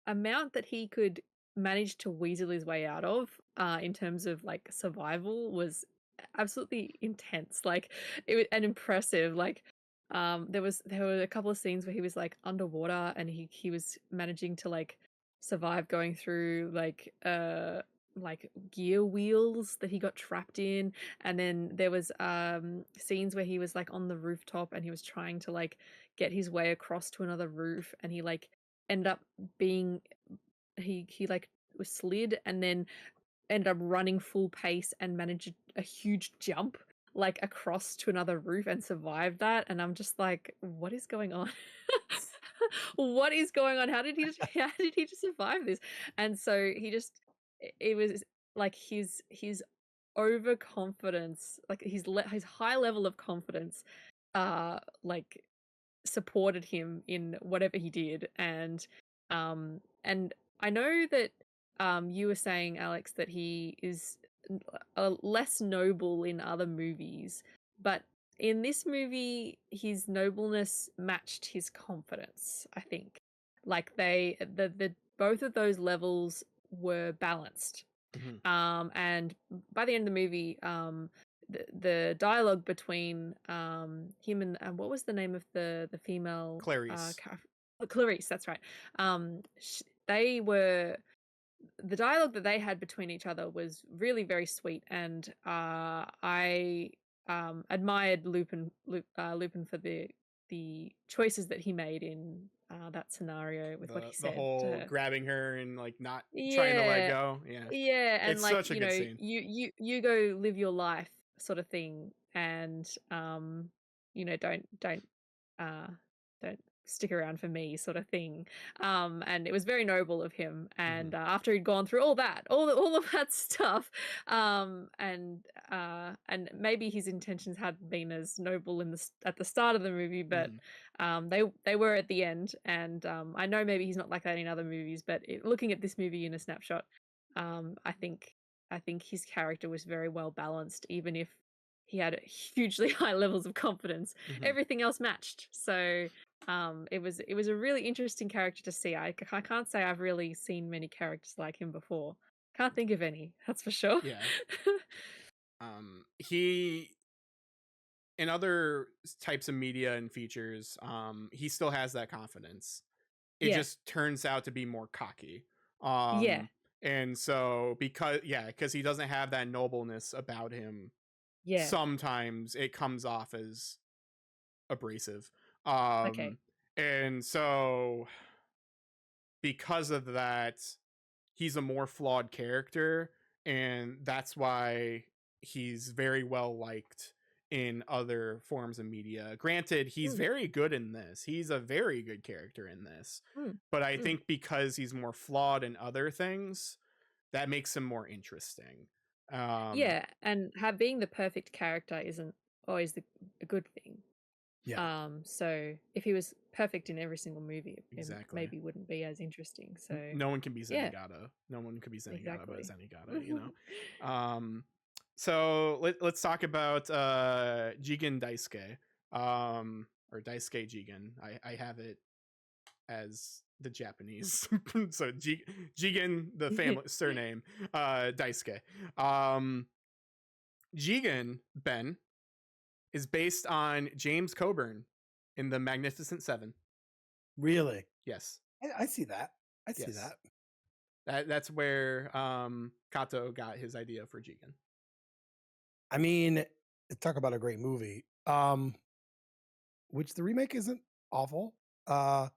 amount that he could manage to weasel his way out of, in terms of like survival, was absolutely intense. Like, it was and impressive. Like, there were a couple of scenes where he was like underwater and he was managing to like survive going through like gear wheels that he got trapped in, and then there was scenes where he was like on the rooftop and he was trying to like get his way across to another roof, and he like ended up being he like was slid and then ended up running full pace and managed a huge jump like across to another roof and survived that. And I'm just like, what is going on? What is going on? How did he just survive this? And so it was like his overconfidence, like his high level of confidence, like supported him in whatever he did. And I know that you were saying, Alex, that he is less noble in other movies, but in this movie his nobleness matched his confidence, I think. Like the both of those levels were balanced. And by the end of the movie, the dialogue between him and what was the name of the female Clarice. Clarice, that's right. They were the dialogue that they had between each other was really very sweet, and I admired Lupin for the choices that he made in that scenario with what he said. The whole grabbing her and like not Yeah, trying to let go. Yeah. Yeah, and it's like, such a good scene. you go live your life sort of thing, and don't stick around for me sort of thing. And it was very noble of him. And after he'd gone through all of that stuff, and maybe his intentions hadn't been as noble at the start of the movie, but they were at the end. And I know maybe he's not like that in other movies, but looking at this movie in a snapshot, I think his character was very well balanced, even if he had hugely high levels of confidence. Everything else matched. So It was a really interesting character to see. I can't say I've really seen many characters like him before. Can't think of any, that's for sure. Yeah. He in other types of media and features, he still has that confidence. It Yeah, just turns out to be more cocky. yeah, And so because he doesn't have that nobleness about him, yeah. sometimes it comes off as abrasive. Okay. And so because of that, he's a more flawed character, and that's why he's very well liked in other forms of media. Granted, he's Mm, very good in this. He's a very good character in this. mm, But I mm. think because he's more flawed in other things, that makes him more interesting. Um Yeah, and being the perfect character isn't always a good thing. Yeah. So if he was perfect in every single movie, it exactly. maybe wouldn't be as interesting. So No one can be yeah, Zenigata. No one can be Zenigata but exactly. Zenigata, you know. So let's talk about Jigen Daisuke. Or Daisuke Jigen. I have it as the Japanese. So Jigen, the family surname, Daisuke. Jigen Ben is based on James Coburn in The Magnificent Seven. Really? Yes. I see that. I see Yes. that. That's where Kato got his idea for Jigen. I mean, talk about a great movie. Which the remake isn't awful. I'm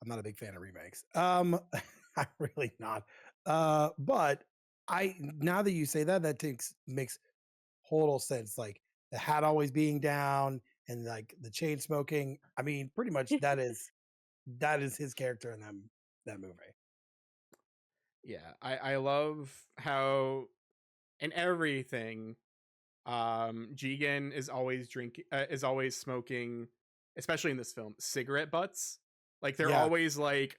not a big fan of remakes. I'm really not. But now that you say that, makes total sense. Like the hat always being down and like the chain smoking. I mean, pretty much that is his character in that movie. Yeah, I love how in everything Jigen is always is always smoking, especially in this film, cigarette butts. Like they're Yeah. always like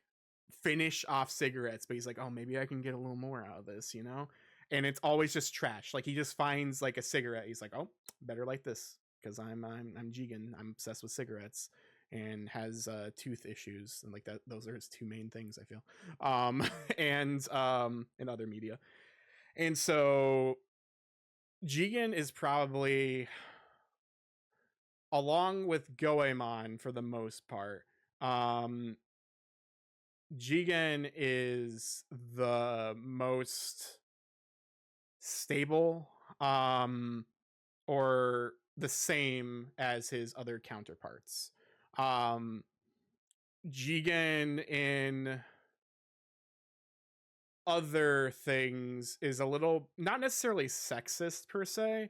finish off cigarettes, but he's like, oh, maybe I can get a little more out of this, you know? And it's always just trash. Like he just finds like a cigarette. He's like, oh, better like this because I'm Jigen. I'm obsessed with cigarettes and has tooth issues, and like that. Those are his two main things, I feel. And in other media, and so Jigen is probably, along with Goemon for the most part, Jigen is the most stable, or the same as his other counterparts. Um, Jigen in other things is a little, not necessarily sexist per se,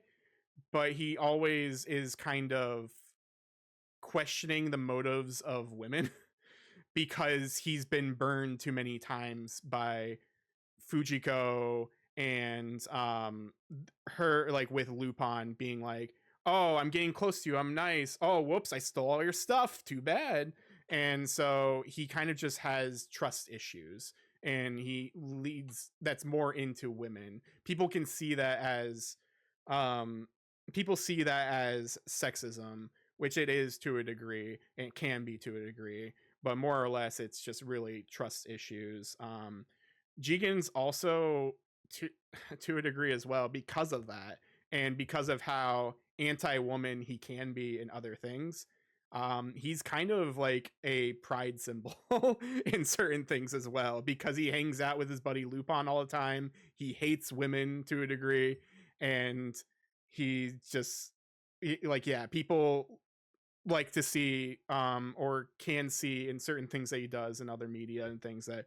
but he always is kind of questioning the motives of women because he's been burned too many times by Fujiko and her, like with Lupin being like, oh, I'm getting close to you, I'm nice, oh whoops, I stole all your stuff, too bad. And so he kind of just has trust issues, and he leads that's more into women. Um people see that as sexism, which it is to a degree, and it can be to a degree, but more or less it's just really trust issues. Jigen's also to to a degree as well because of that, and because of how anti-woman he can be in other things. He's kind of like a pride symbol in certain things as well, because he hangs out with his buddy Lupin all the time. He hates women to a degree, and he just like, yeah, people like to see or can see in certain things that he does in other media and things that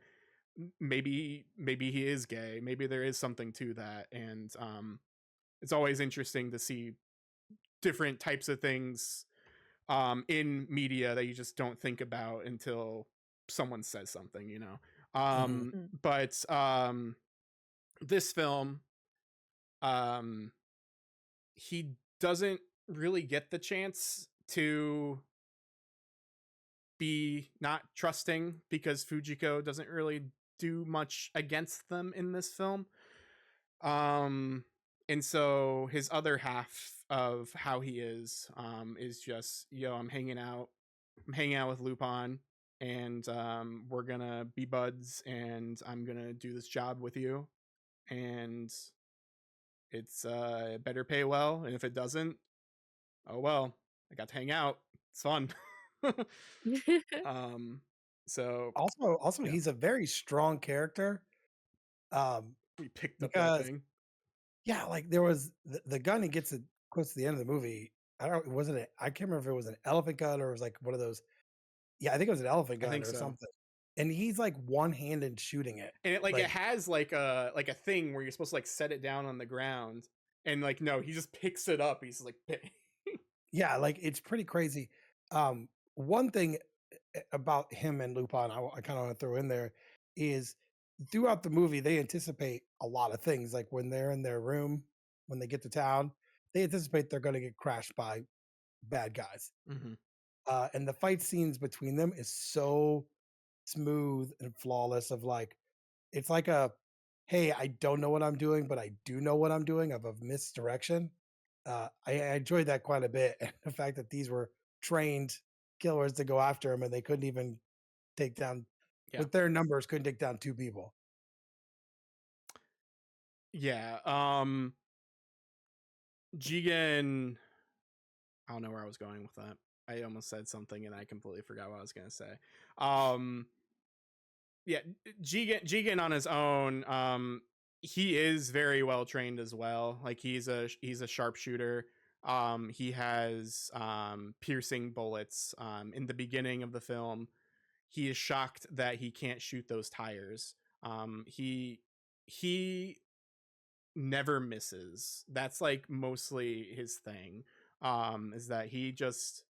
maybe he is gay, maybe there is something to that. And it's always interesting to see different types of things in media that you just don't think about until someone says something, you know. Mhm. But this film, um he doesn't really get the chance to be not trusting because Fujiko doesn't really do much against them in this film. Um, and so his other half of how he is just, yo, I'm hanging out I'm hanging out with Lupin, and we're gonna be buds, and I'm gonna do this job with you, and it's better pay well, and if it doesn't, oh well, I got to hang out. It's fun. um, so Also, yeah, he's a very strong character. we picked up that Because thing. yeah, like there was the gun he gets it close to the end of the movie. I don't. Wasn't it? I can't remember if it was an elephant gun or it was like one of those. Yeah, I think it was an elephant I gun think or so. something. And he's like one-handed shooting it. And it Like has like a thing where you're supposed to like set it down on the ground, and like no, he just picks it up. He's like, yeah, like it's pretty crazy. One thing about him and Lupin, I kind of want to throw in there is throughout the movie they anticipate a lot of things. Like when they're in their room, when they get to town, they anticipate they're going to get crashed by bad guys. mm-hmm. And the fight scenes between them is so smooth and flawless. Of like, it's like a, hey, I don't know what I'm doing, but I do know what I'm doing of a misdirection. I enjoyed that quite a bit. And the fact that these were trained killers to go after him and they couldn't even take down, Yeah, with their numbers, couldn't take down 2 people. yeah. Jigen, I don't know where I was going with that. I almost said something and I completely forgot what I was gonna say. Yeah, Jigen on his own, he is very well trained as well. Like he's a sharpshooter. He has piercing bullets. In the beginning of the film, he is shocked that he can't shoot those tires. He never misses. That's like mostly his thing. Is that he just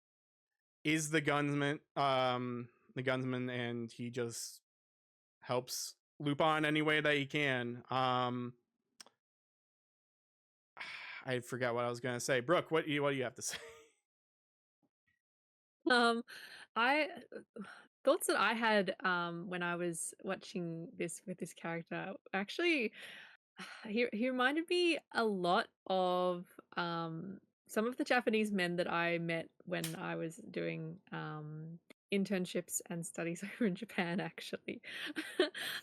is the gunsman, and he just helps Lupin any way that he can. I forgot what I was gonna say. Brooke, what do you have to say? Um, I thoughts that I had when I was watching this with this character actually he reminded me a lot of some of the Japanese men that I met when I was doing internships and studies over in Japan actually.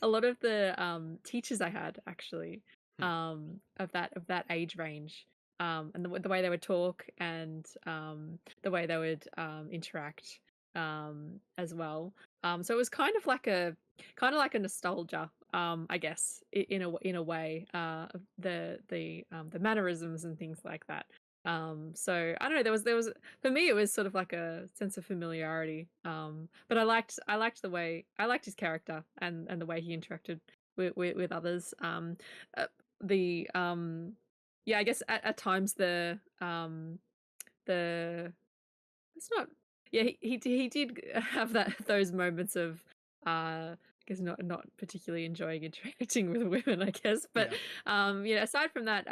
A lot of the teachers I had actually of that age range. And the way they would talk and the way they would interact as well. So it was kind of like a nostalgia, I guess, in a way, the mannerisms and things like that. So I don't know. There was for me it was sort of like a sense of familiarity. But I liked his character and the way he interacted with others. Uh, the yeah, I guess at times the it's not yeah he did have those moments of I guess not particularly enjoying interacting with women, I guess, but aside from that,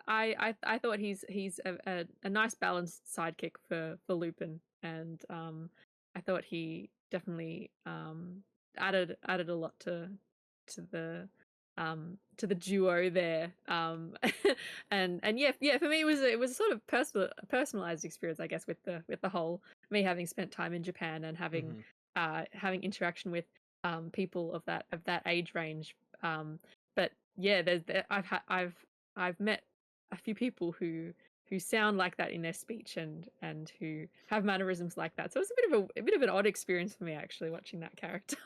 I thought he's a nice balanced sidekick for Lupin, and I thought he definitely added a lot to the duo there. And yeah, for me it was a sort of personalized experience, I guess, with the whole me having spent time in Japan and having having interaction with people of that age range. But yeah, I've met a few people who sound like that in their speech and who have mannerisms like that. So it's a bit of an odd experience for me actually watching that character.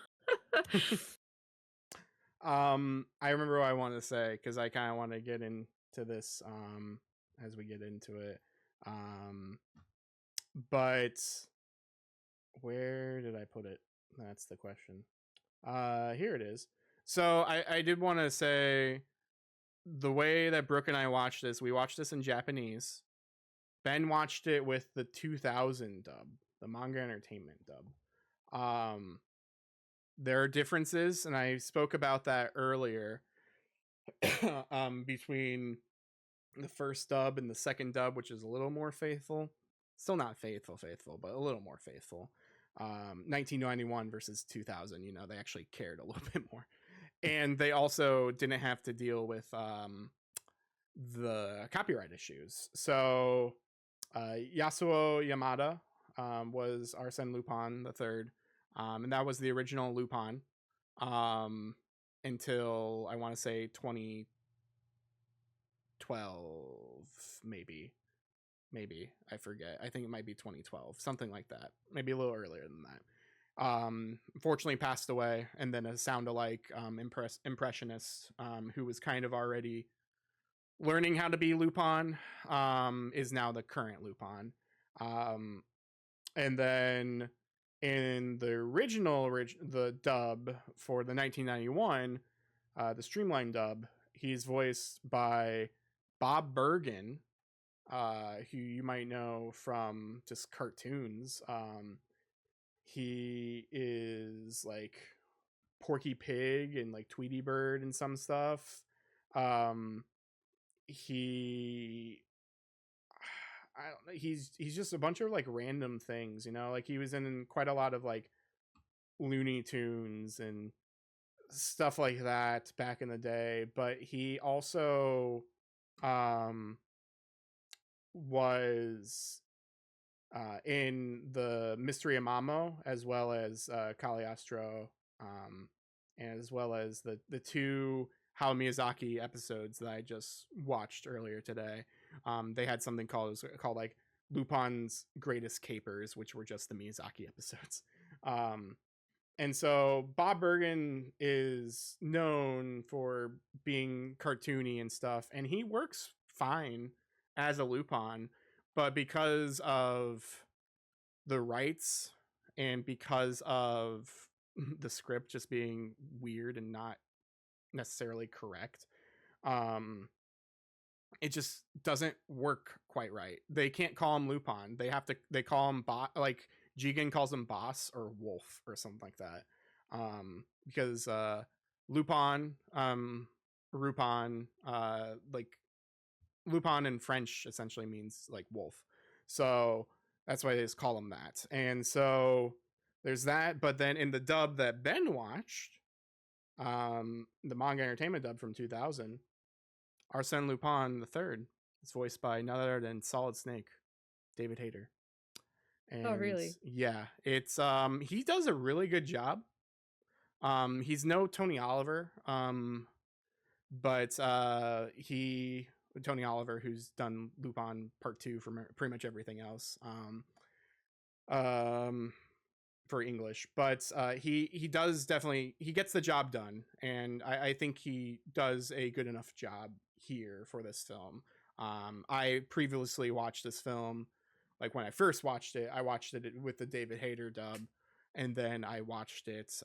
I remember what I wanted to say because I kind of want to get into this as we get into it. But where did I put it? That's the question. Here it is. So I did want to say the way that Brooke and I watched this, we watched this in Japanese. Ben watched it with the 2000 dub, the manga entertainment dub. There are differences, and I spoke about that earlier, between the first dub and the second dub, which is a little more faithful. Still not faithful, but a little more faithful. 1991 versus 2000, they actually cared a little bit more. And they also didn't have to deal with the copyright issues. So Yasuo Yamada, was Arsène Lupin the Third, and that was the original Lupin until I want to say 2012, maybe I forget. I think it might be 2012, something like that, maybe a little earlier than that. Unfortunately passed away, and then a sound-alike impressionist who was kind of already learning how to be Lupin is now the current Lupin. And then in the original the dub for the 1991 the streamlined dub, he's voiced by Bob Bergen, who you might know from just cartoons. He is like Porky Pig and like Tweety Bird and some stuff. He I don't know, he's just a bunch of like random things, you know, like he was in quite a lot of like Looney Tunes and stuff like that back in the day, but he also was in the Mystery of Mamo, as well as Cagliostro, as well as the two Hayao Miyazaki episodes that I just watched earlier today. They had something called like Lupin's Greatest Capers, which were just the Miyazaki episodes. And so Bob Bergen is known for being cartoony and stuff, and he works fine as a Lupin, but because of the rights and because of the script just being weird and not necessarily correct, it just doesn't work quite right. They can't call him Lupin. They call him like Jigen calls him Boss or Wolf or something like that. Because Lupin, Rupin, like Lupin in French essentially means like wolf. So that's why they just call him that. And so there's that. But then in the dub that Ben watched, the manga entertainment dub from 2000, Arsène Lupin the Third is voiced by none other than Solid Snake, David Hayter. And oh, really? Yeah, it's he does a really good job. He's no Tony Oliver, but Tony Oliver, who's done Lupin Part 2 for pretty much everything else, for English, but he does definitely, he gets the job done, and I think he does a good enough job here for this film. I previously watched this film, like when I first watched it, I watched it with the David Hayter dub, and then I watched it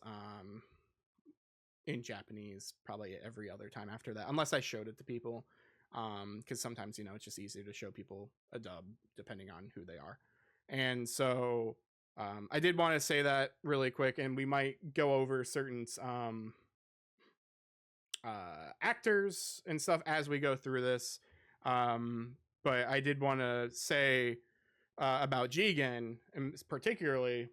in Japanese probably every other time after that, unless I showed it to people, because sometimes, you know, it's just easier to show people a dub depending on who they are. And so I did want to say that really quick, and we might go over certain actors and stuff as we go through this, but I did want to say about Jigen, and particularly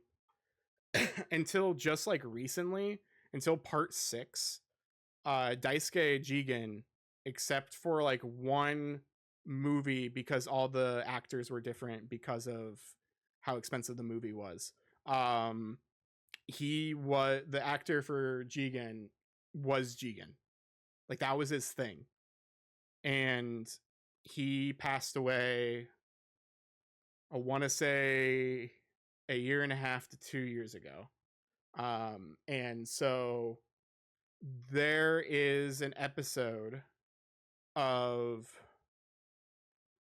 until just like recently, until part 6, Daisuke Jigen, except for like one movie because all the actors were different because of how expensive the movie was, he was the actor for Jigen was Jigen, like that was his thing, and he passed away, I want to say a year and a half to 2 years ago. And so there is an episode of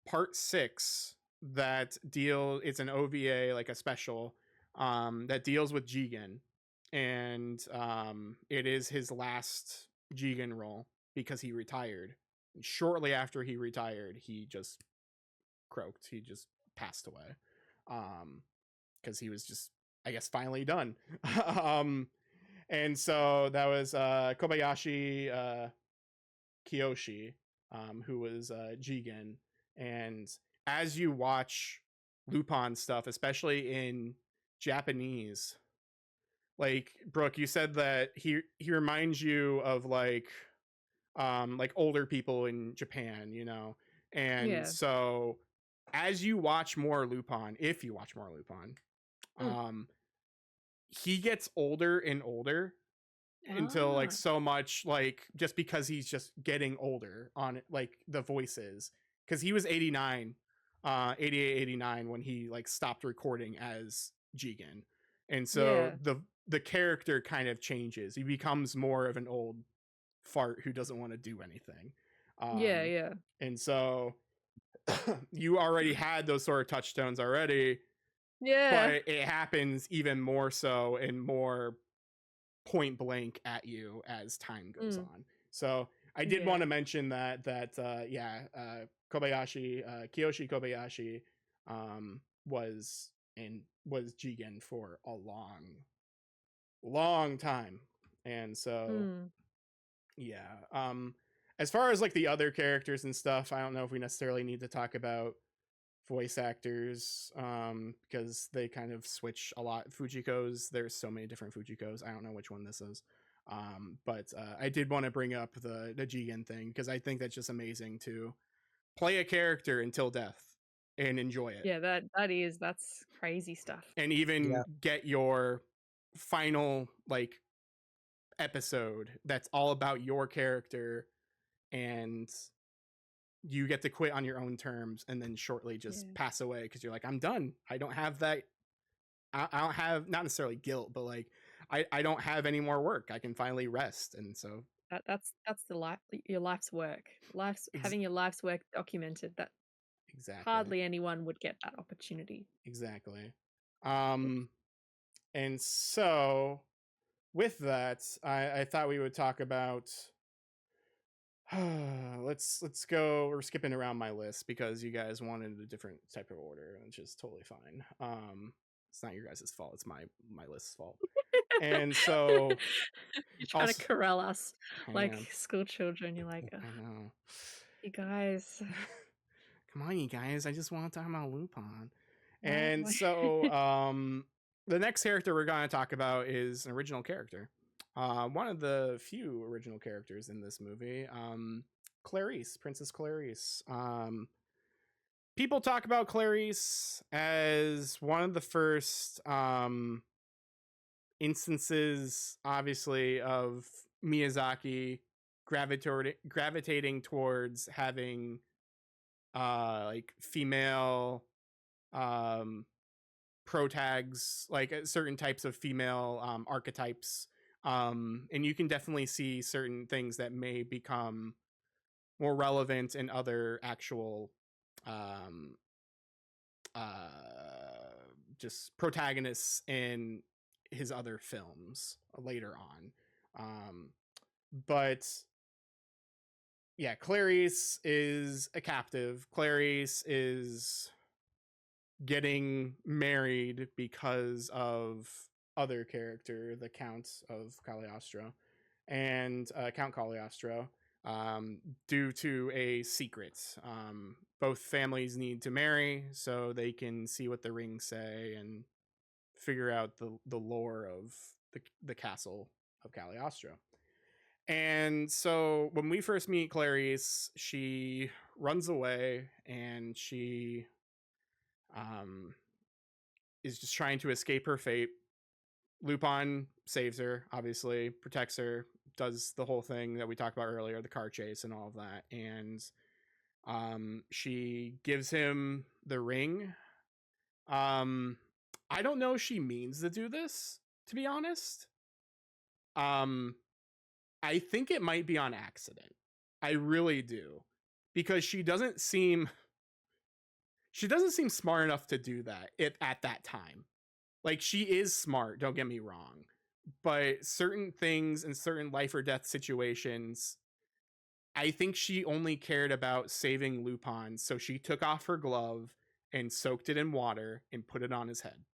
part 6 that it's an OVA, like a special, that deals with Jigen, and it is his last Jigen role because he retired. And shortly after he retired, he just croaked. He just passed away, because he was just, I guess, finally done. And so that was Kobayashi Kiyoshi, who was Jigen. And as you watch Lupin stuff, especially in Japanese, like Brooke, you said that he reminds you of like older people in Japan, you know, and Yeah. so as you watch more Lupin, if you watch more Lupin, he gets older and older until like so much, like just because he's just getting older on it, like the voices, because he was 89, 88, 89 when he like stopped recording as Jigen, and so the character kind of changes. He becomes more of an old fart who doesn't want to do anything. And so you already had those sort of touchstones already, but it happens even more so and more point blank at you as time goes on. So I did want to mention that Kobayashi, Kiyoshi Kobayashi, was Jigen for a long time, and so as far as like the other characters and stuff, I don't know if we necessarily need to talk about voice actors, because they kind of switch a lot. Fujiko's, there's so many different Fujikos. I don't know which one this is. But I did want to bring up the Jigen thing, because I think that's just amazing to play a character until death and enjoy it. Yeah, that's crazy stuff. And even get your final like episode that's all about your character, and you get to quit on your own terms and then shortly just pass away because you're like, I'm done. I don't have that. I don't have, not necessarily guilt, but like I don't have any more work. I can finally rest. And so that's the life, your life's work. Having your life's work documented. That hardly anyone would get that opportunity. Exactly. And so with that, I thought we would talk about let's go. We're skipping around my list because you guys wanted a different type of order, which is totally fine. It's not your guys' fault, it's my list's fault. And so you're trying to corral us like school children. You're like, I know, you guys, come on, you guys, I just want to talk about Lupin. And so the next character we're going to talk about is an original character. One of the few original characters in this movie, Clarice, Princess Clarice. People talk about Clarice as one of the first instances, obviously, of Miyazaki gravitating towards having like female protags, like certain types of female archetypes. And you can definitely see certain things that may become more relevant in other actual just protagonists in his other films later on. But yeah, Clarice is a captive. Clarice is getting married because of other character, the Count of Cagliostro, and Count Cagliostro, due to a secret. Both families need to marry so they can see what the rings say and figure out the lore of the Castle of Cagliostro. And so when we first meet Clarice, she runs away and she is just trying to escape her fate. Lupin saves her, obviously, protects her, does the whole thing that we talked about earlier, the car chase and all of that. And she gives him the ring. I don't know if she means to do this, to be honest. I think it might be on accident. I really do. Because she doesn't seem smart enough to do that at that time. Like, she is smart, don't get me wrong, but certain things in certain life or death situations, I think she only cared about saving Lupin, so she took off her glove and soaked it in water and put it on his head,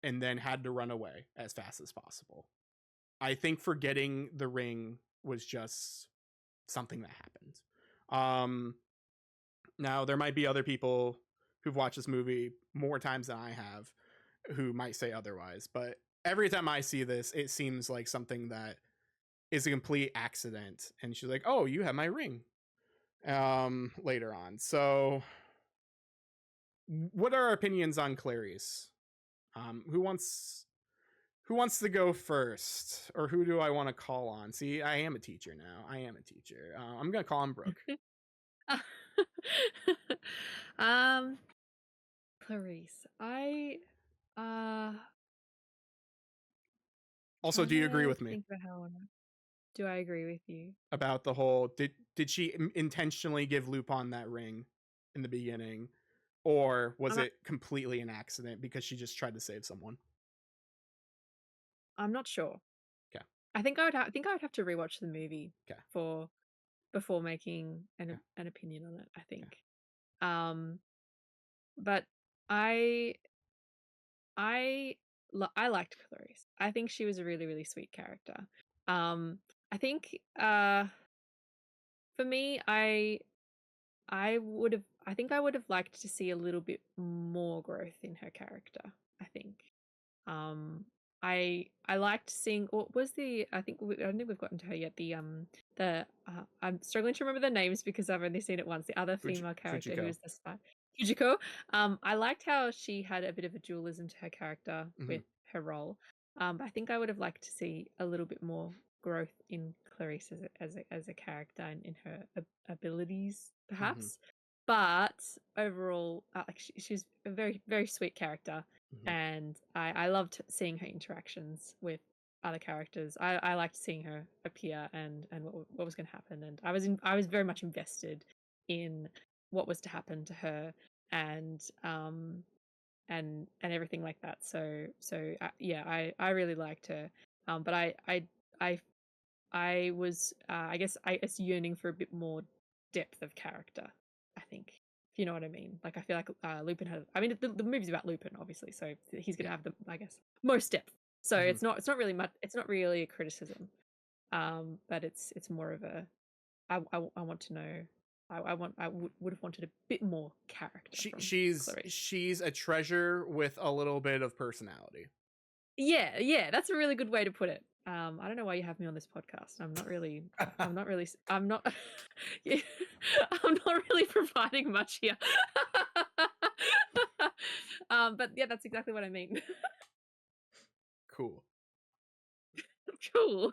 and then had to run away as fast as possible. I think forgetting the ring was just something that happened. Now, there might be other people who've watched this movie more times than I have who might say otherwise, but every time I see this, it seems like something that is a complete accident. And she's like, oh, you have my ring, later on. So what are our opinions on Clarice? Who wants to go first, or who do I want to call on? See, I am a teacher now. I'm gonna call on Brooke. Clarice, Also, trying do you agree to with me think about how I wanna. Do I agree with you? about the whole? Did she intentionally give Lupin that ring in the beginning, or was I'm it completely an accident because she just tried to save someone? I'm not sure. Okay. I think I would have to rewatch the movie Okay. before making an opinion on it, I think. Um, but I I I liked Clarice. I think she was a really, really sweet character. I think for me, I think I would have liked to see a little bit more growth in her character, I think. I liked seeing what was the I don't think we've gotten to her yet. The I'm struggling to remember the names because I've only seen it once. The other female character who Fujiko. is the spy, Fujiko. I liked how she had a bit of a dualism to her character with her role. But I think I would have liked to see a little bit more growth in Clarice as a character and in her abilities, perhaps. But overall, like she's a very, very sweet character, and I loved seeing her interactions with other characters. I liked seeing her appear and what was going to happen, and I was very much invested in what was to happen to her and everything like that. So yeah, I really liked her. But I I was I guess yearning for a bit more depth of character, I think. If you know what I mean. Like I feel like Lupin had I mean the movie's about Lupin obviously, so he's going to have the I guess most depth. So it's not really much, it's not really a criticism. But it's more of a I want to know I would have wanted a bit more character from Clarice. She's a treasure with a little bit of personality. Yeah, that's a really good way to put it. I don't know why you have me on this podcast. I'm not really yeah, I'm not really providing much here. But yeah, that's exactly what I mean. Cool. Cool.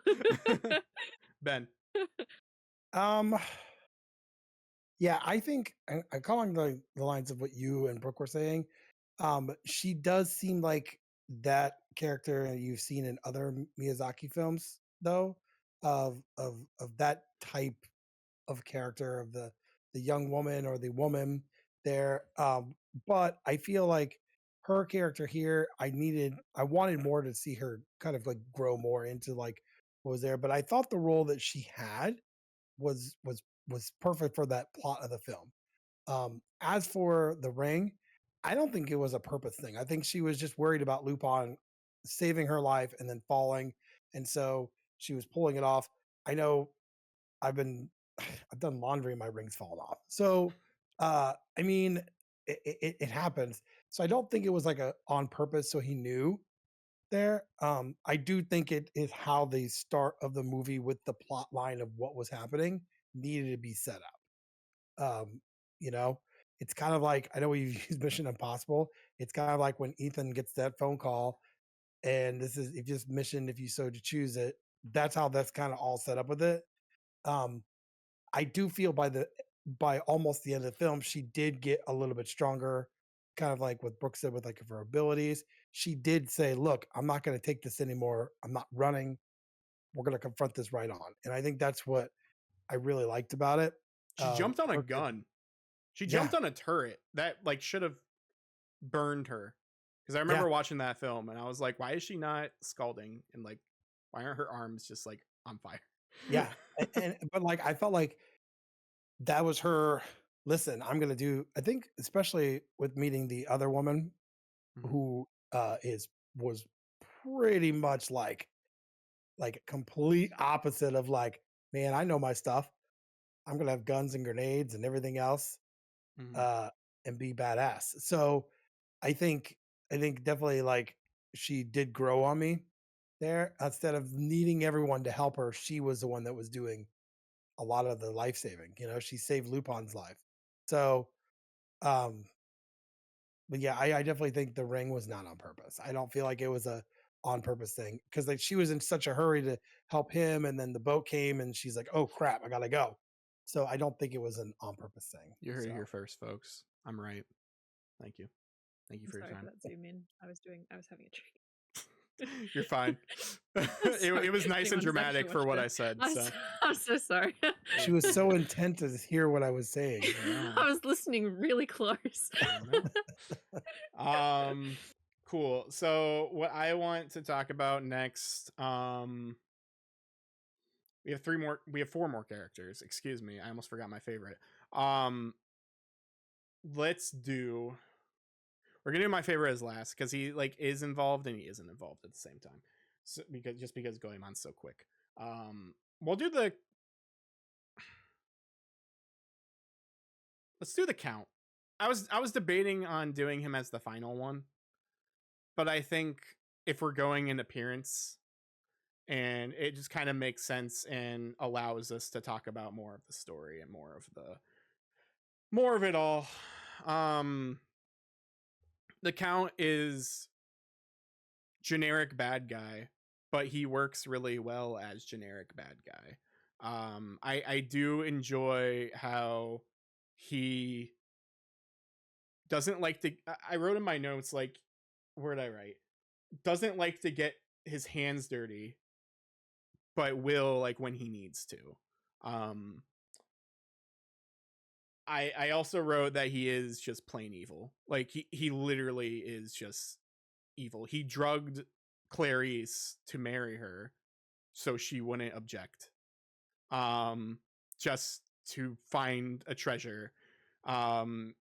Ben. Yeah, I think I call on the lines of what you and Brooke were saying. She does seem like that character you've seen in other Miyazaki films, though, of that type of character of the young woman or the woman there. But I feel like her character here, I wanted more to see her kind of like grow more into like what was there. But I thought the role that she had was perfect for that plot of the film. As for the ring, I don't think it was a purpose thing. I think she was just worried about Lupin saving her life and then falling, and so she was pulling it off. I know I've been I've done laundry and my ring's fallen off. So I mean it happens. So I don't think it was like a on purpose so he knew there. I do think it is how the start of the movie with the plot line of what was happening needed to be set up. You know, it's kind of like I know we've used Mission Impossible. It's kind of like when Ethan gets that phone call, and this is if just mission if you so to choose it. That's how that's kind of all set up with it. Um, I do feel by almost the end of the film, she did get a little bit stronger, kind of like what Brooke said with like her abilities. She did say, "Look, I'm not going to take this anymore. I'm not running. We're going to confront this right on." And I think that's what I really liked about it. She jumped on a Brooke did- gun. She Yeah. jumped on a turret that like should have burned her. Because I remember watching that film and I was like, why is she not scalding? And like, why aren't her arms just like on fire? Yeah. But like I felt like that was her. Listen, I'm going to do. I think especially with meeting the other woman who was pretty much like complete opposite of like, man, I know my stuff. I'm gonna have guns and grenades and everything else, and be badass. So I think definitely like she did grow on me there. Instead of needing everyone to help her, she was the one that was doing a lot of the life saving. You know, she saved Lupin's life. So um But yeah, I definitely think the ring was not on purpose. I don't feel like it was a on purpose thing because like she was in such a hurry to help him, and then the boat came, and she's like, "Oh crap, I gotta go." So I don't think it was an on purpose thing. You heard it So here first, folks. I'm right. Thank you. Thank you I'm for your sorry for time. that zoom in. I was having a drink. You're fine. Sorry. It was nice and Anyone who's actually dramatic for watched what it. I said. I'm So so, I'm so sorry. she was so intent to hear what I was saying. Yeah. I was listening really close. Cool. So what I want to talk about next, we have four more characters. Excuse me. I almost forgot my favorite. We're gonna do my favorite as last because he like is involved and he isn't involved at the same time. So because Goemon's so quick. We'll do let's do the count. I was debating on doing him as the final one, but I think if we're going in appearance, and it just kind of makes sense and allows us to talk about more of the story and more of it all. The Count is generic bad guy, but he works really well as generic bad guy. I do enjoy how he doesn't like to. I wrote in my notes, like, where did I write? Doesn't like to get his hands dirty, but will like when he needs to. I also wrote that he is just plain evil. Like he literally is just evil. He drugged Clarice to marry her so she wouldn't object. Just to find a treasure.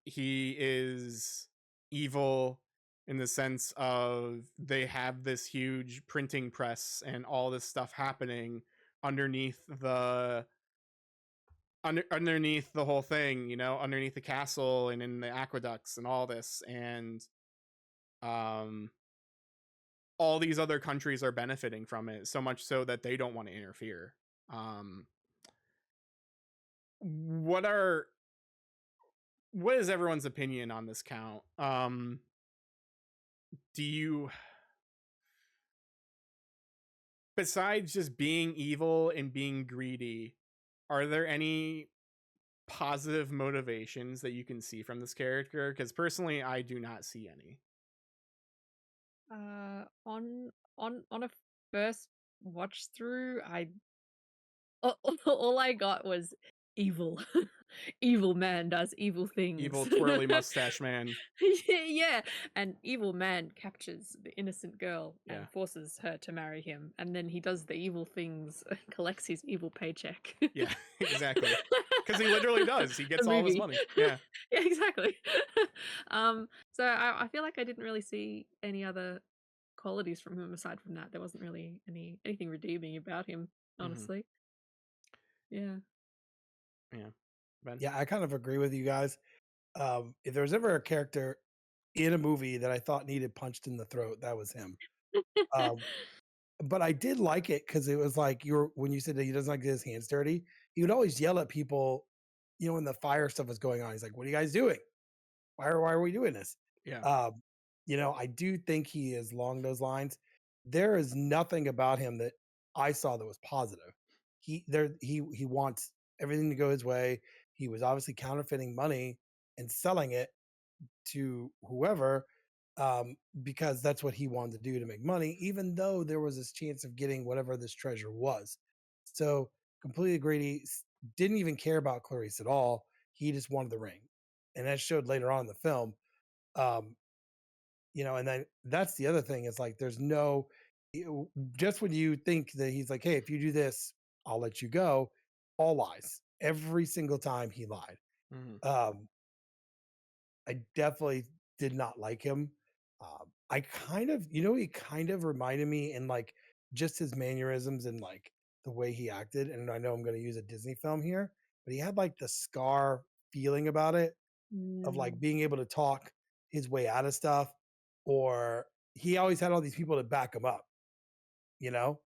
He is evil in the sense of they have this huge printing press and all this stuff happening underneath underneath the whole thing, you know, underneath the castle and in the aqueducts and all this, and all these other countries are benefiting from it, so much so that they don't want to interfere. What is everyone's opinion on this Count? Do you, besides just being evil and being greedy, are there any positive motivations that you can see from this character? Because personally, I do not see any. On a first watch through, all I got was evil. Evil man does evil things. Evil twirly mustache man. Yeah, and evil man captures the innocent girl Yeah. and forces her to marry him, and then he does the evil things, collects his evil paycheck. Yeah, exactly. Because he literally does. He gets The all his movie. money. Yeah. Yeah, exactly. So I feel like I didn't really see any other qualities from him aside from that. There wasn't really anything redeeming about him, honestly. Yeah. Yeah. Ben? Yeah, I kind of agree with you guys. If there was ever a character in a movie that I thought needed punched in the throat, that was him. But I did like it because it was like when you said that he doesn't like to get his hands dirty, he would always yell at people, you know, when the fire stuff was going on. He's like, "What are you guys doing? Why are we doing this?" Yeah. You know, I do think he is along those lines. There is nothing about him that I saw that was positive. He wants everything to go his way. He was obviously counterfeiting money and selling it to whoever, because that's what he wanted to do to make money, even though there was this chance of getting whatever this treasure was. So completely agreed. He didn't even care about Clarice at all. He just wanted the ring. And that showed later on in the film. You know, and then that's the other thing is like there's no just when you think that he's like, hey, if you do this, I'll let you go, all lies. Every single time he lied. I definitely did not like him. I kind of, you know, he kind of reminded me in like just his mannerisms and like the way he acted. And I know I'm going to use a Disney film here, but he had like the Scar feeling about it of like being able to talk his way out of stuff, or he always had all these people to back him up, you know?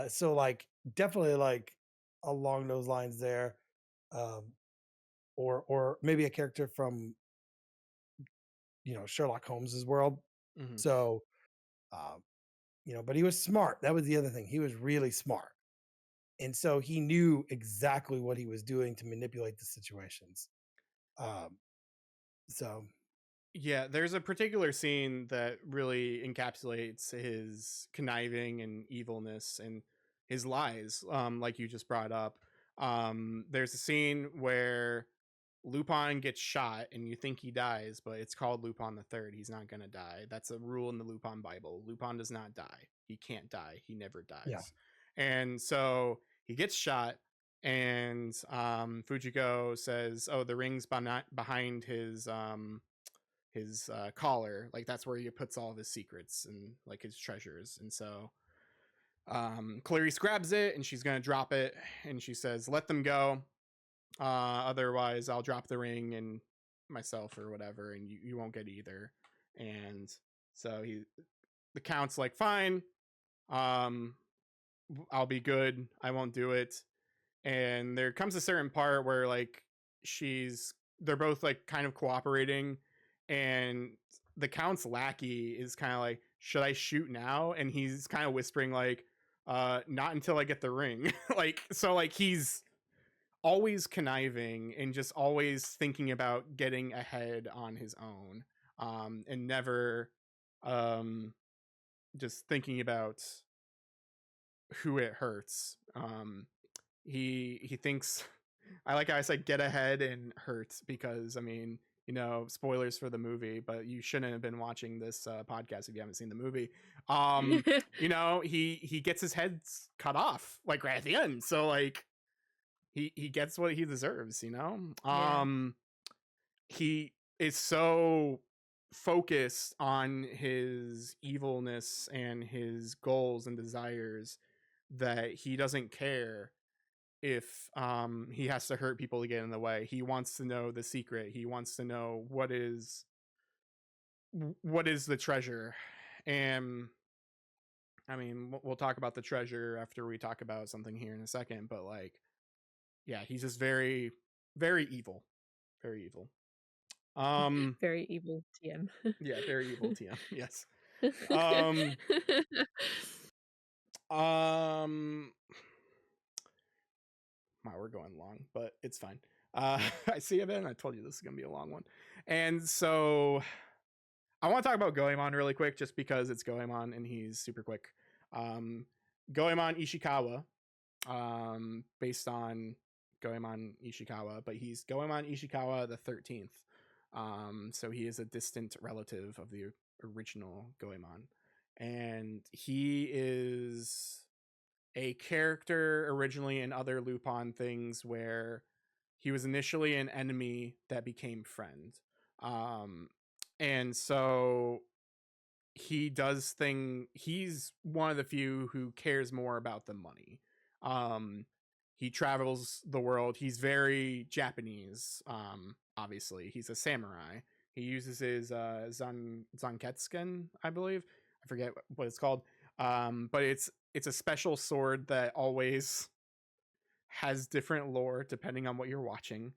So like definitely like along those lines there. Or maybe a character from Sherlock Holmes's world. Mhm. So, but he was smart. That was the other thing. He was really smart. And so he knew exactly what he was doing to manipulate the situations. Um, so Yeah, there's a particular scene that really encapsulates his conniving and evilness and his lies, like you just brought up. There's a scene where Lupin gets shot and you think he dies, but it's called Lupin the Third. He's not going to die. That's a rule in the Lupin Bible. Lupin does not die. He can't die. He never yeah, dies. And so he gets shot, and Fujiko says, "Oh, the ring's behind his collar. Like that's where he puts all of his secrets and like his treasures." And so Clarice grabs it and she's gonna drop it, and she says, "Let them go. Otherwise, I'll drop the ring and myself or whatever, and you won't get either." And so the Count's like, "Fine, um, I'll be good. I won't do it." And there comes a certain part where like they're both like kind of cooperating, and the Count's lackey is kind of like, "Should I shoot now?" And he's kind of whispering like, "Not until I get the ring." Like, so like he's always conniving and just always thinking about getting ahead on his own, and never just thinking about who it hurts. He thinks, I like how I said get ahead and hurt, because I mean, spoilers for the movie, but you shouldn't have been watching this podcast if you haven't seen the movie. He gets his head cut off like right at the end, so like he gets what he deserves. Yeah. He is so focused on his evilness and his goals and desires that he doesn't care if he has to hurt people to get in the way. He wants to know the secret. He wants to know what is the treasure. And I mean, we'll talk about the treasure after we talk about something here in a second, but like, yeah, he's just very, very evil. Very evil. Very evil TM. Yeah, very evil TM. Yes. Um um Wow, we're going long, but it's fine. I see it, and I told you this is gonna be a long one. And so I want to talk about Goemon really quick, just because it's Goemon and he's super quick. Goemon Ishikawa, based on Goemon Ishikawa, but he's Goemon Ishikawa the 13th. So he is a distant relative of the original Goemon, and he is a character originally in other Lupin things where he was initially an enemy that became friend. Um, and so he's one of the few who cares more about the money. He travels the world. He's very Japanese. Obviously he's a samurai. He uses his zanketsuken, I believe. I forget what it's called. But it's a special sword that always has different lore depending on what you're watching.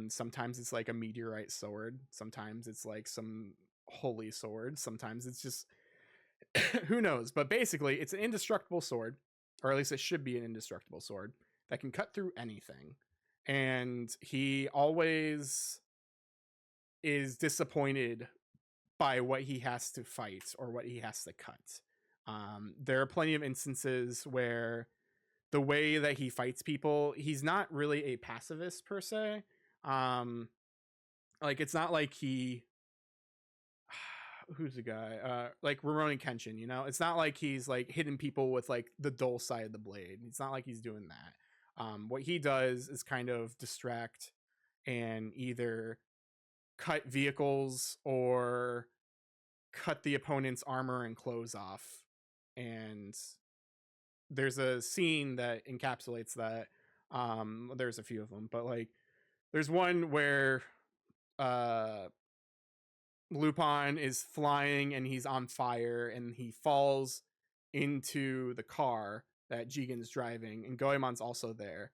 Sometimes it's like a meteorite sword. Sometimes it's like some holy sword. Sometimes it's just who knows. But basically, it's an indestructible sword, or at least it should be an indestructible sword that can cut through anything. And he always is disappointed by what he has to fight or what he has to cut. There are plenty of instances where the way that he fights people, he's not really a pacifist per se. Like it's not like who's the guy? Like Rurouni Kenshin, it's not like he's like hitting people with like the dull side of the blade. It's not like he's doing that. What he does is kind of distract and either cut vehicles or cut the opponent's armor and clothes off. And there's a scene that encapsulates that. There's a few of them, but like there's one where Lupin is flying and he's on fire and he falls into the car that Jigen's driving, and Goemon's also there.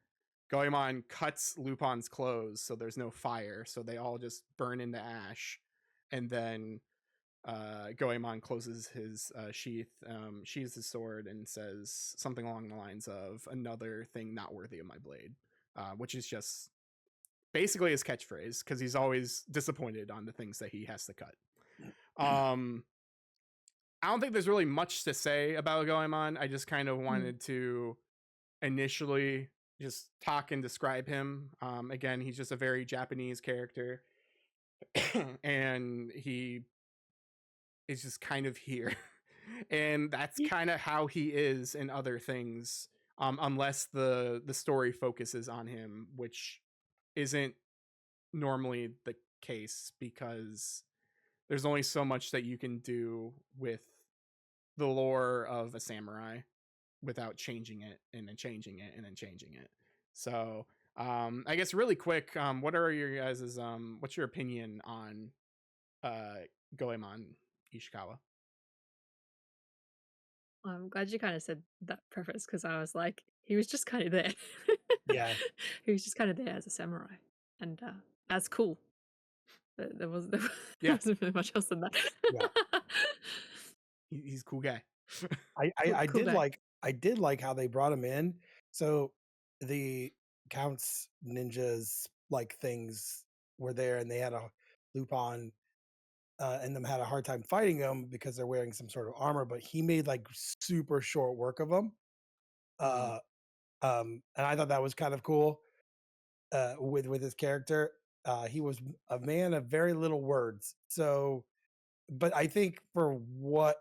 Goemon cuts Lupin's clothes so there's no fire, so they all just burn into ash. and then Goemon closes his sheath, sheathes his sword, and says something along the lines of "another thing not worthy of my blade," which is just basically his catchphrase because he's always disappointed on the things that he has to cut. I don't think there's really much to say about Goemon. I just kind of wanted to initially just talk and describe him. Again, he's just a very Japanese character, and he is just kind of here. And that's kind of how he is in other things, unless the story focuses on him, which isn't normally the case because there's only so much that you can do with the lore of a samurai without changing it and then changing it and then changing it. So I guess really quick, what are your guys's what's your opinion on Goemon Ishikawa? I'm glad you kind of said that preface because I was like, he was just kind of there. Yeah. He was just kind of there as a samurai, and that's cool. There wasn't really much else than that. Yeah. He's a cool guy. Cool guy. I did like how they brought him in. So the counts ninjas like things were there, and they had a Lupin and them had a hard time fighting him because they're wearing some sort of armor. But he made like super short work of them, and I thought that was kind of cool. With his character, he was a man of very little words. So, but I think for what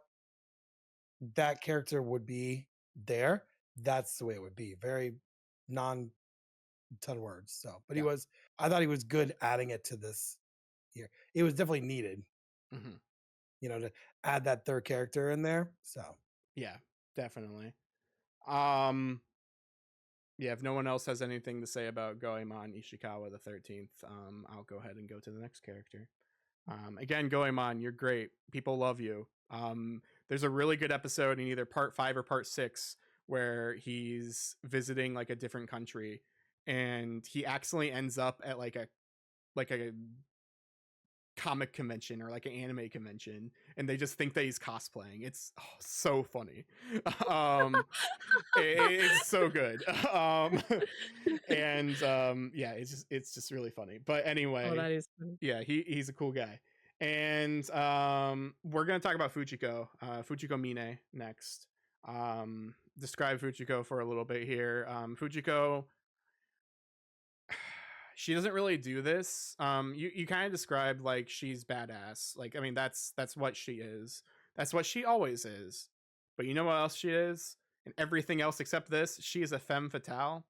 that character would be there, that's the way it would be. Very non ton words. So, but I thought he was good adding it to this here. It was definitely needed, to add that third character in there. So, yeah, definitely. Yeah, if no one else has anything to say about Goemon Ishikawa the 13th, I'll go ahead and go to the next character. Again, Goemon, you're great. People love you. There's a really good episode in either part 5 or part 6 where he's visiting like a different country, and he accidentally ends up at like a comic convention or like an anime convention, and they just think that he's cosplaying. It's so funny. It's so good. And yeah, it's just really funny. But anyway, that is funny. Yeah, he's a cool guy. And we're gonna talk about Fujiko Mine next. Describe Fujiko for a little bit here. Fujiko, she doesn't really do this. You kind of described like she's badass. Like, I mean, that's what she is. That's what she always is. But you know what else she is? And everything else except this, she is a femme fatale.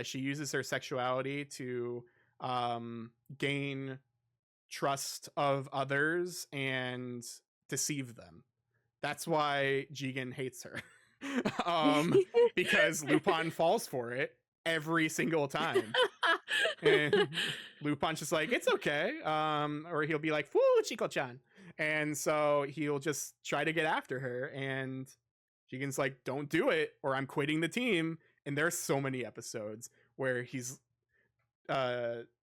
She uses her sexuality to gain trust of others and deceive them. That's why Jigen hates her. Because Lupin falls for it every single time. And Lupin's just like, it's okay. Or he'll be like, "Woo, Chiko-chan." And so he'll just try to get after her, and Jigen's like, "Don't do it or I'm quitting the team." And there's so many episodes where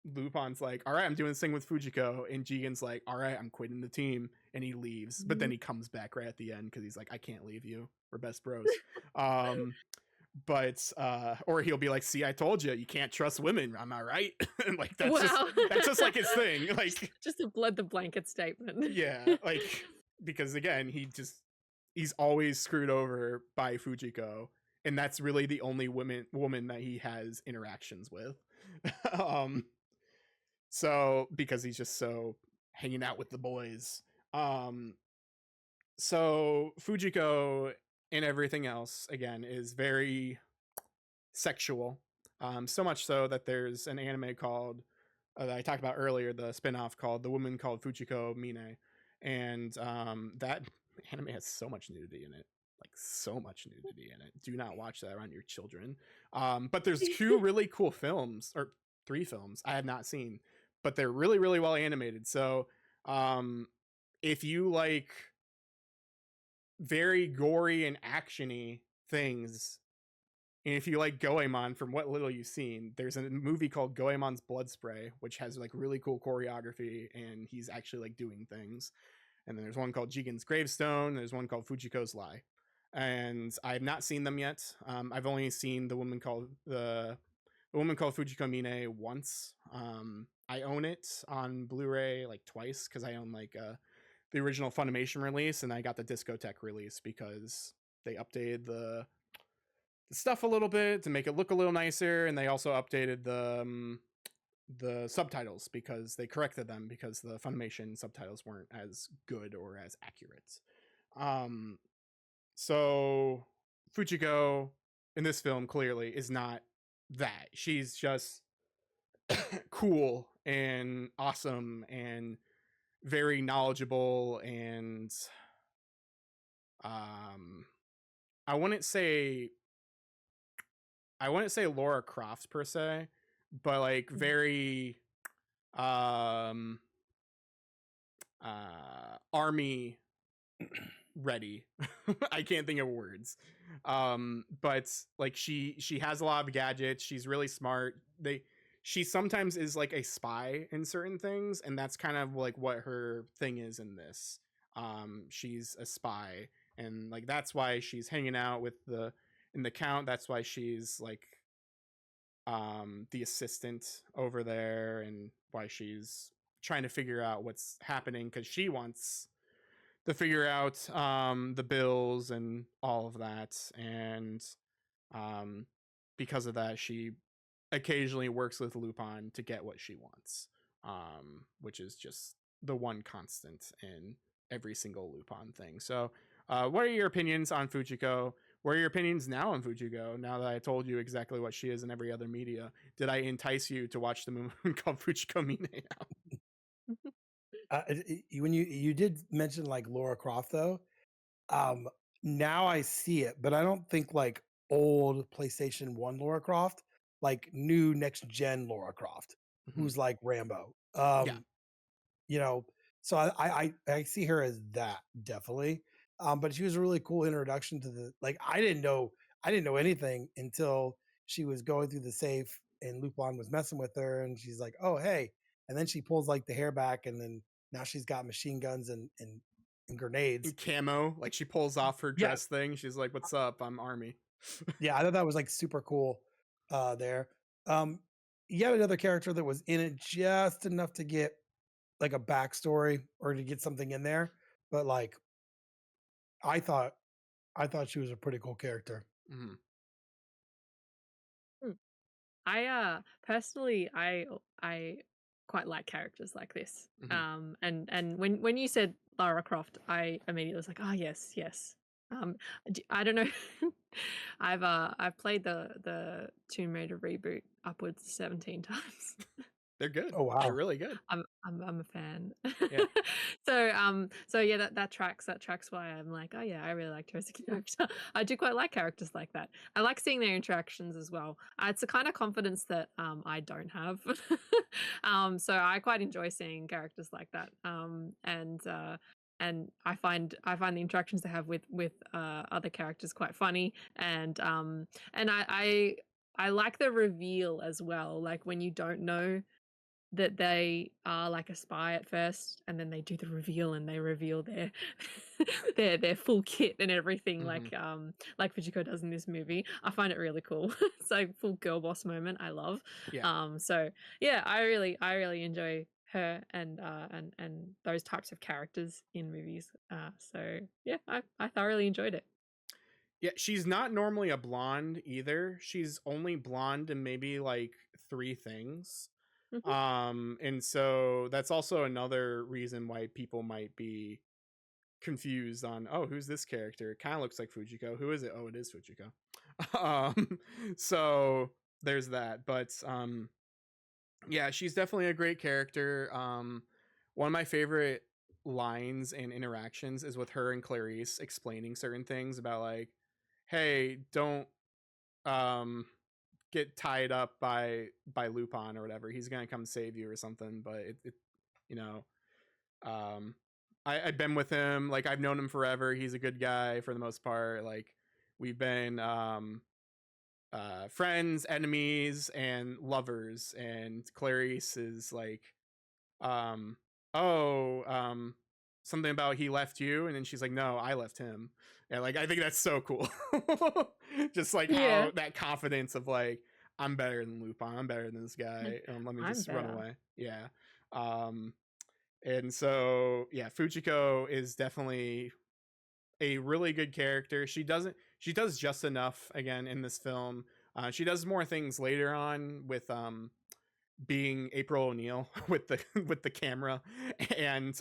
Lupin's like, "All right, I'm doing this thing with Fujiko," and Jigen's like, "All right, I'm quitting the team," and he leaves. But then he comes back right at the end because he's like, "I can't leave you. We're best bros." But or he'll be like, "See, I told you, you can't trust women. Am I right?" And like that's just like his thing. Like just a the blanket statement. Yeah, like because again, he's always screwed over by Fujiko, and that's really the only woman that he has interactions with. So because he's just so hanging out with the boys. So Fujiko and everything else again is very sexual, so much so that there's an anime called that I talked about earlier, the spin-off called The Woman Called Fujiko Mine, and that anime has so much nudity in it, like so much nudity in it. Do not watch that around your children. But there's 2 really cool films, or 3 films I have not seen, but they're really, really well animated. So if you like very gory and actiony things, And if you like Goemon, from what little you've seen, there's a movie called Goemon's Blood Spray, which has like really cool choreography, and he's actually like doing things. And then there's one called Jigen's Gravestone. There's one called Fujiko's Lie, and I have not seen them yet. I've only seen the woman called Fujiko Mine once. I own it on Blu-ray like twice because I own like the original Funimation release, and I got the Discotek release because they updated the stuff a little bit to make it look a little nicer, and they also updated the subtitles because they corrected them because the Funimation subtitles weren't as good or as accurate. So Fujiko in this film clearly is not that. She's just cool and awesome and very knowledgeable, and I wouldn't say Laura Croft per se, but like very army ready. I can't think of words. But like she has a lot of gadgets. She's really smart. She sometimes is like a spy in certain things, and that's kind of like what her thing is in this. She's a spy, and like that's why she's hanging out with the Count. That's why she's like the assistant over there, and why she's trying to figure out what's happening because she wants to figure out the bills and all of that. And because of that, she occasionally works with Lupin to get what she wants, which is just the one constant in every single Lupin thing. So what are your opinions on Fujiko? What are your opinions now on Fujiko, now that I told you exactly what she is in every other media? Did I entice you to watch the movie called Fujiko Mine now? When you did mention like Laura Croft though, now I see it, but I don't think like old PlayStation 1 Laura Croft, like new next gen Laura Croft, who's like Rambo. Yeah. You know, so I see her as that definitely. But she was a really cool introduction to the, like I didn't know anything until she was going through the safe and Lupin was messing with her, and she's like, "Oh hey," and then she pulls like the hair back, and then now she's got machine guns and grenades. In camo, like she pulls off her dress thing. She's like, "What's up? I'm Army." Yeah, I thought that was like super cool there. Yet another character that was in it just enough to get like a backstory or to get something in there, but like I thought she was a pretty cool character. Mm-hmm. I personally I quite like characters like this. Mm-hmm. And when you said Lara Croft, I immediately was like, oh yes. I don't know. I've played the Tomb Raider reboot upwards 17 times. They're good. Oh wow, they're really good. I'm a fan. Yeah. So yeah, that tracks why I'm like, oh yeah, I really liked her as a character. I do quite like characters like that. I like seeing their interactions as well. It's the kind of confidence that I don't have. So I quite enjoy seeing characters like that. And I find the interactions they have with other characters quite funny, and I like the reveal as well, like when you don't know that they are like a spy at first, and then they do the reveal and they reveal their their full kit and everything, Mm-hmm. like Fujiko does in this movie. I find it really cool. It's like full girl boss moment. I love. Yeah. So yeah, I really enjoy her and those types of characters in movies. So yeah, I thoroughly enjoyed it. Yeah, she's not normally a blonde either. She's only blonde in maybe like 3 things. And so that's also another reason why people might be confused on, oh, who's this character? It kind of looks like Fujiko. Who is it? Oh, it is Fujiko. So there's that. But yeah, she's definitely a great character. One of my favorite lines and interactions is with her and Clarice explaining certain things about like, hey, don't get tied up by Lupin or whatever. He's gonna come save you or something. But it you know, I've been with him, like I've known him forever. He's a good guy for the most part. Like we've been friends, enemies, and lovers. And Clarice is like, oh, something about he left you, and then she's like, no, I left him. And like, I think that's so cool. Just like Yeah. how that confidence of like, I'm better than Lupin, I'm better than this guy, and let me I'm just run better. away. Yeah. And so yeah, Fujiko is definitely a really good character. She does just enough again in this film. She does more things later on with being April O'Neil with the camera and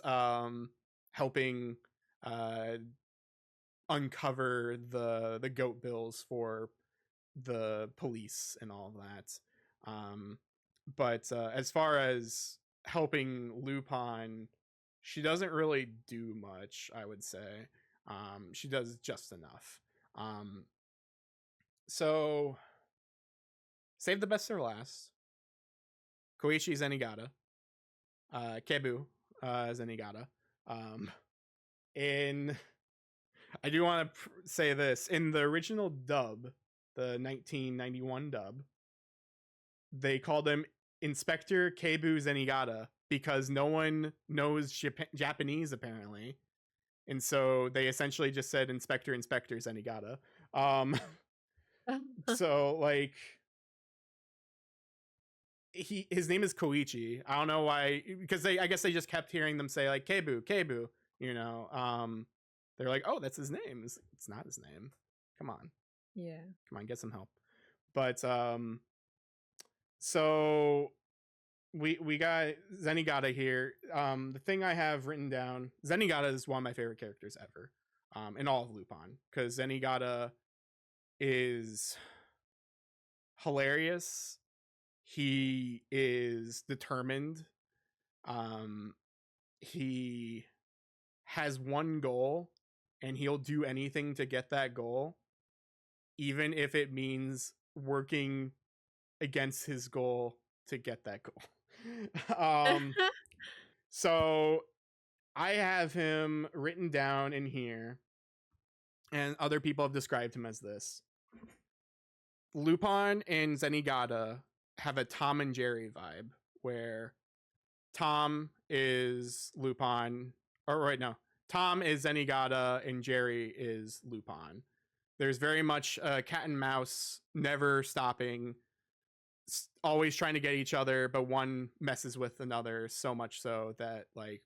helping uncover the goat bills for the police and all of that. But as far as helping Lupin, she doesn't really do much, I would say. She does just enough. So save the best for last. Koichi Zenigata. Kebu Zenigata. In I do want to say this. In the original dub, the 1991 dub, they called him Inspector Kebu Zenigata because no one knows Japanese apparently. And so they essentially just said Inspector Zenigata. So like his name is Koichi. I don't know why, because I guess they just kept hearing them say like Kebu, you know. They're like, oh, that's his name. It's not his name. Come on, get some help. But so we got Zenigata here. The thing I have written down, Zenigata is one of my favorite characters ever, in all of Lupin, because Zenigata is hilarious. He is determined. He has one goal, and he'll do anything to get that goal, even if it means working against his goal to get that goal. So I have him written down in here, and other people have described him as this. Lupin and Zenigata have a Tom and Jerry vibe, where Tom is Lupin, or right now, Tom is Zenigata and Jerry is Lupin. There's very much a cat and mouse, never stopping, always trying to get each other, but one messes with another so much so that like,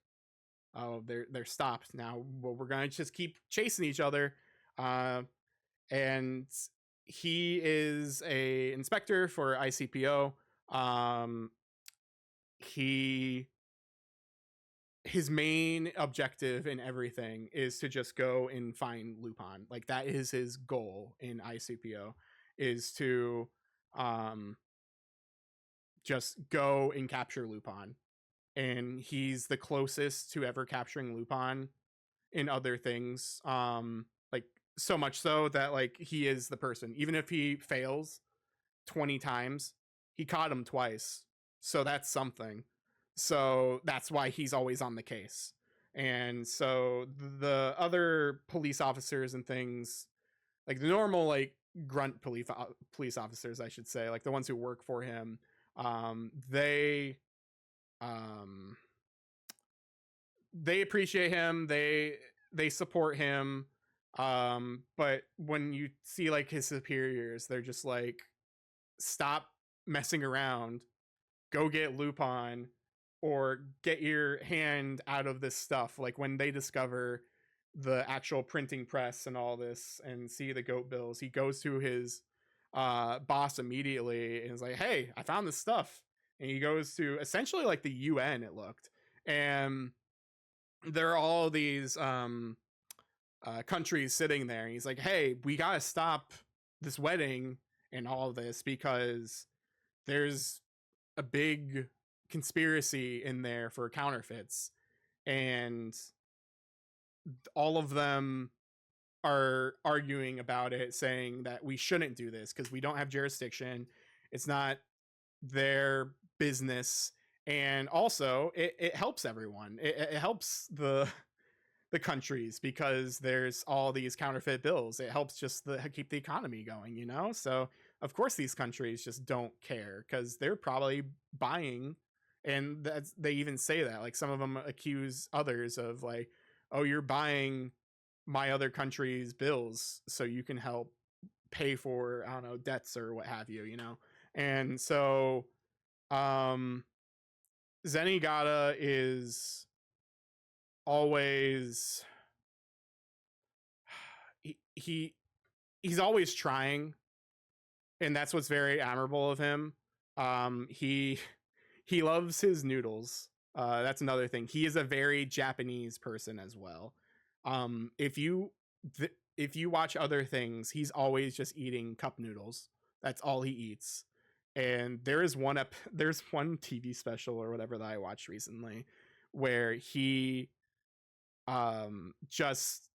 oh, they're stopped now. Well, we're gonna just keep chasing each other. And he is a inspector for ICPO. His main objective in everything is to just go and find Lupin. Like that is his goal in ICPO, is to just go and capture Lupin. And he's the closest to ever capturing Lupin in other things. Like so much so that like he is the person. Even if he fails 20 times, he caught him twice. So that's something. So that's why he's always on the case. And so the other police officers and things, like the normal like grunt police officers, I should say, like the ones who work for him, they appreciate him, they support him, but when you see like his superiors, they're just like, stop messing around, go get Lupin, or get your hand out of this stuff. Like when they discover the actual printing press and all this and see the goat bills, he goes to his boss immediately and is like, hey, I found this stuff. And he goes to essentially like the UN, it looked, and there are all these countries sitting there, and he's like, hey, we gotta stop this wedding and all this because there's a big conspiracy in there for counterfeits, and all of them are arguing about it, saying that we shouldn't do this because we don't have jurisdiction, it's not their business, and also it helps everyone. It helps the countries because there's all these counterfeit bills. It helps just keep the economy going, you know. So of course these countries just don't care because they're probably buying, and they even say that, like, some of them accuse others of like, oh, you're buying my other country's bills so you can help pay for, I don't know, debts or what have you, you know. And so Zenigata is always he's always trying, and that's what's very admirable of him. He loves his noodles. That's another thing. He is a very Japanese person as well. If you watch other things, he's always just eating cup noodles. That's all he eats. And there's one TV special or whatever that I watched recently where he just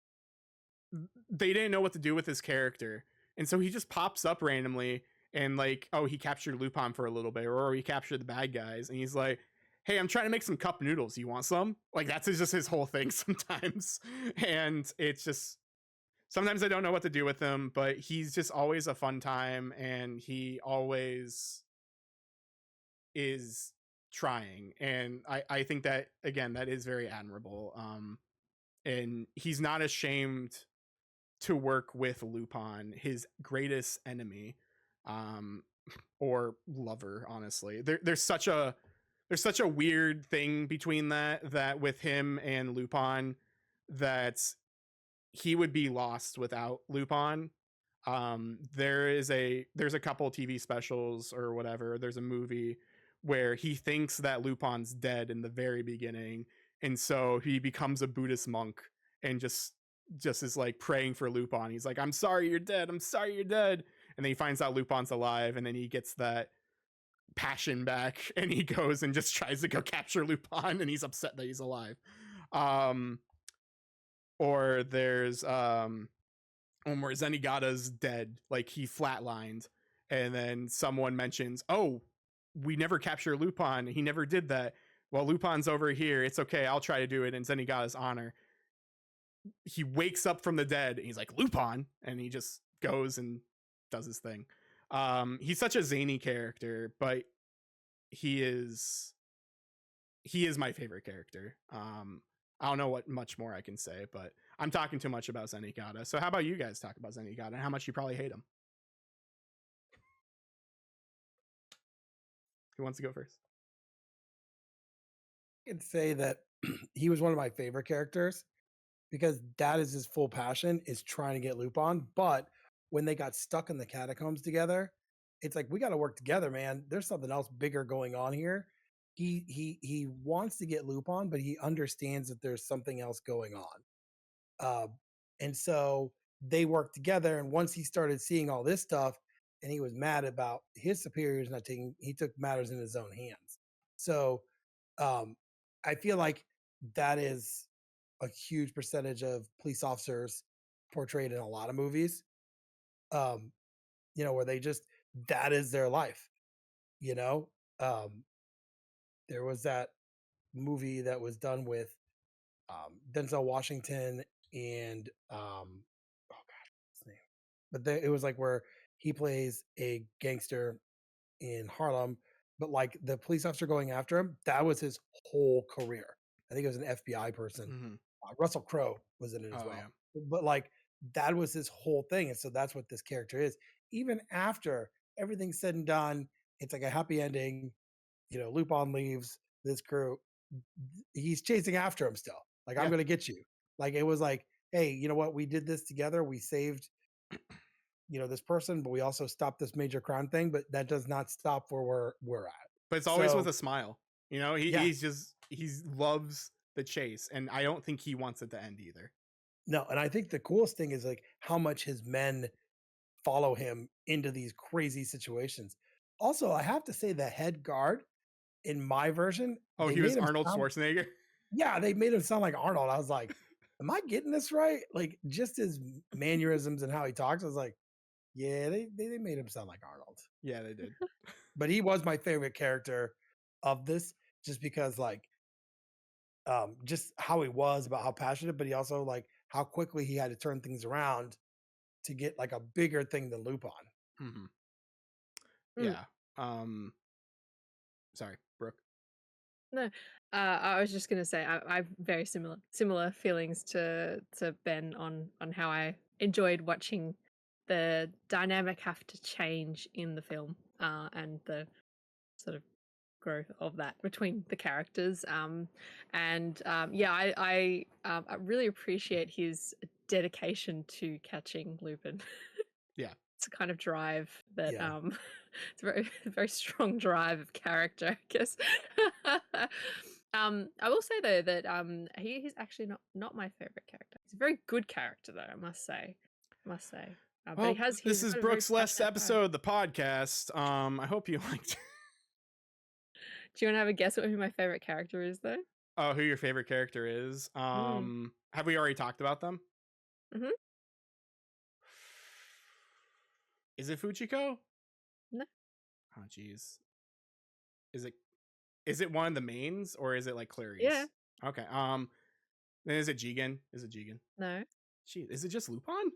they didn't know what to do with his character, and so he just pops up randomly and like, oh, he captured Lupin for a little bit, or he captured the bad guys, and he's like, hey, I'm trying to make some cup noodles, you want some? Like, that's just his whole thing sometimes. And it's just, sometimes I don't know what to do with him, but he's just always a fun time, and he always is trying. And I think that, again, that is very admirable. And he's not ashamed to work with Lupin, his greatest enemy, or lover. Honestly, there's such a weird thing between that with him and Lupin, that he would be lost without Lupin. There's a couple TV specials or whatever. There's a movie where he thinks that Lupin's dead in the very beginning, and so he becomes a Buddhist monk and just is like praying for Lupin. He's like, I'm sorry you're dead, I'm sorry you're dead. And then he finds out Lupin's alive, and then he gets that passion back, and he goes and just tries to go capture Lupin, and he's upset that he's alive. Or there's one where Zenigata's dead, like he flatlined, and then someone mentions, oh, we never capture Lupin, he never did that. Well, Lupin's over here, it's okay, I'll try to do it in Zenigata's honor. He wakes up from the dead, and he's like, Lupin, and he just goes and does his thing. He's such a zany character, but he is my favorite character. I don't know what much more I can say, but I'm talking too much about Zenigata. So how about you guys talk about Zenigata and how much you probably hate him? Who wants to go first? I can say that he was one of my favorite characters because that is his full passion, is trying to get Lupin. But when they got stuck in the catacombs together, it's like, we got to work together, man. There's something else bigger going on here. He wants to get Lupin, but he understands that there's something else going on. And so they work together. And once he started seeing all this stuff, and he was mad about his superiors not taking, he took matters in his own hands. So I feel like that is a huge percentage of police officers portrayed in a lot of movies. Where they just, that is their life. There was that movie that was done with Denzel Washington and oh gosh, what's his name? But it was like where he plays a gangster in Harlem, but like the police officer going after him, that was his whole career. I think it was an FBI person. Mm-hmm. Russell Crowe was in it as well. Yeah. But like that was his whole thing. And so that's what this character is. Even after everything's said and done, it's like a happy ending. Lupin leaves this crew. He's chasing after him still. Like, yeah. I'm going to get you. Like, it was like, hey, you know what? We did this together. We saved, this person, but we also stopped this major crime thing. But that does not stop where we're at. But it's always with a smile. He loves the chase, and I don't think he wants it to end either. No, and I think the coolest thing is like how much his men follow him into these crazy situations. Also, I have to say the head guard in my version. Oh, he was Arnold Schwarzenegger? Yeah, they made him sound like Arnold. I was like, am I getting this right? Like, just his mannerisms and how he talks. I was like, yeah, they made him sound like Arnold. Yeah, they did. But he was my favorite character of this, just because like just how he was, about how passionate, but he also like how quickly he had to turn things around to get like a bigger thing than Lupin. Mm-hmm. Yeah. Sorry, Brooke. No, I was just gonna say I've very similar feelings to Ben on how I enjoyed watching the dynamic have to change in the film, and the sort of growth of that between the characters. Yeah, I really appreciate his dedication to catching Lupin. Yeah. It's a kind of drive that Yeah. it's a very strong drive of character, I guess. I will say though that he's actually not my favorite character. He's a very good character though, I must say. But Well, this he's is got a very Brooke's last passionate drive. episode of the podcast. I hope you liked. Do you want to have a guess at who my favorite character is though? Oh, who your favorite character is? Have we already talked about them? Mm-hmm. Is it Fujiko? No. Oh, jeez. Is it one of the mains or is it like Clarice? Yeah. Okay. Then is it Jigen? Is it Jigen? No. Jeez, is it just Lupin?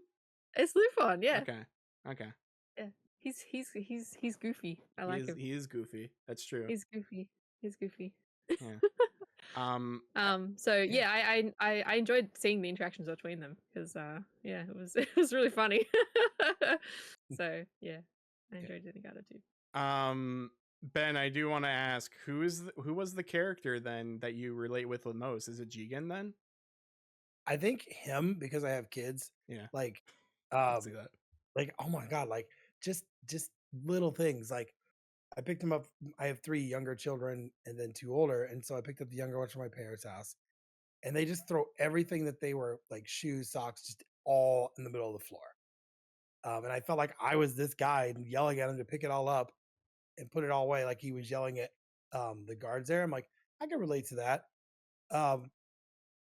It's Lupin, yeah. Okay. Yeah. He's goofy. I like him. He is goofy. That's true. He's goofy. Yeah. So yeah, I enjoyed seeing the interactions between them because yeah, it was really funny. So yeah, I enjoyed doing that too. Ben, I do want to ask who was the character then that you relate with the most? Is it Jigen then? I think him, because I have kids. Yeah. Like, See that. like, oh my God, like just little things. Like I picked him up. I have 3 younger children and then 2 older. And so I picked up the younger ones from my parents' house, and they just throw everything that they were like shoes, socks, just all in the middle of the floor. And I felt like I was this guy and yelling at him to pick it all up and put it all away. Like he was yelling at the guards there. I'm like, I can relate to that.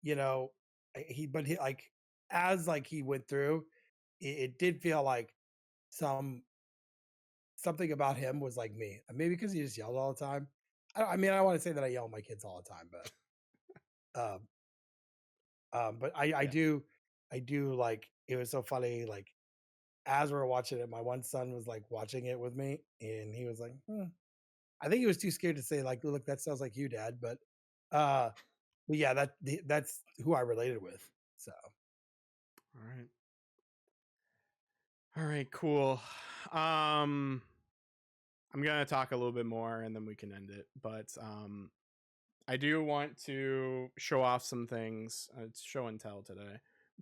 You know, but he like, as like he went through, it did feel like something about him was like me. Maybe because he just yelled all the time. I mean, I want to say that I yell at my kids all the time, but I do like, it was so funny. Like as we were watching it, my one son was like watching it with me, and he was like, I think he was too scared to say like, look, that sounds like you, Dad. But yeah, that's who I related with. So all right, cool. I'm gonna talk a little bit more and then we can end it. But I do want to show off some things. It's show and tell today,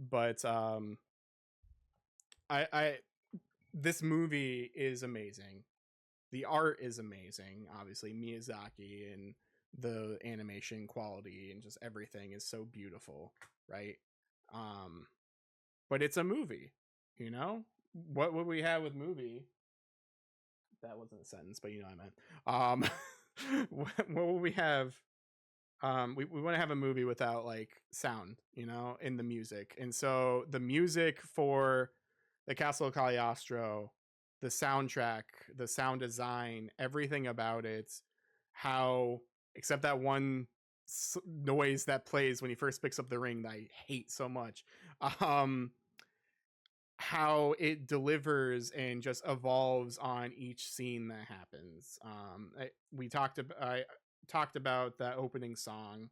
but I this movie is amazing. The art is amazing. Obviously, Miyazaki and the animation quality and just everything is so beautiful, right? But it's a movie, you know. What would we have with movie? That wasn't a sentence, but you know what I meant. What would we have? We want to have a movie without like sound, you know, in the music. And so the music for the Castle of Cagliostro, the soundtrack, the sound design, everything about it, how, except that one noise that plays when he first picks up the ring that I hate so much, how it delivers and just evolves on each scene that happens. I talked about that opening song,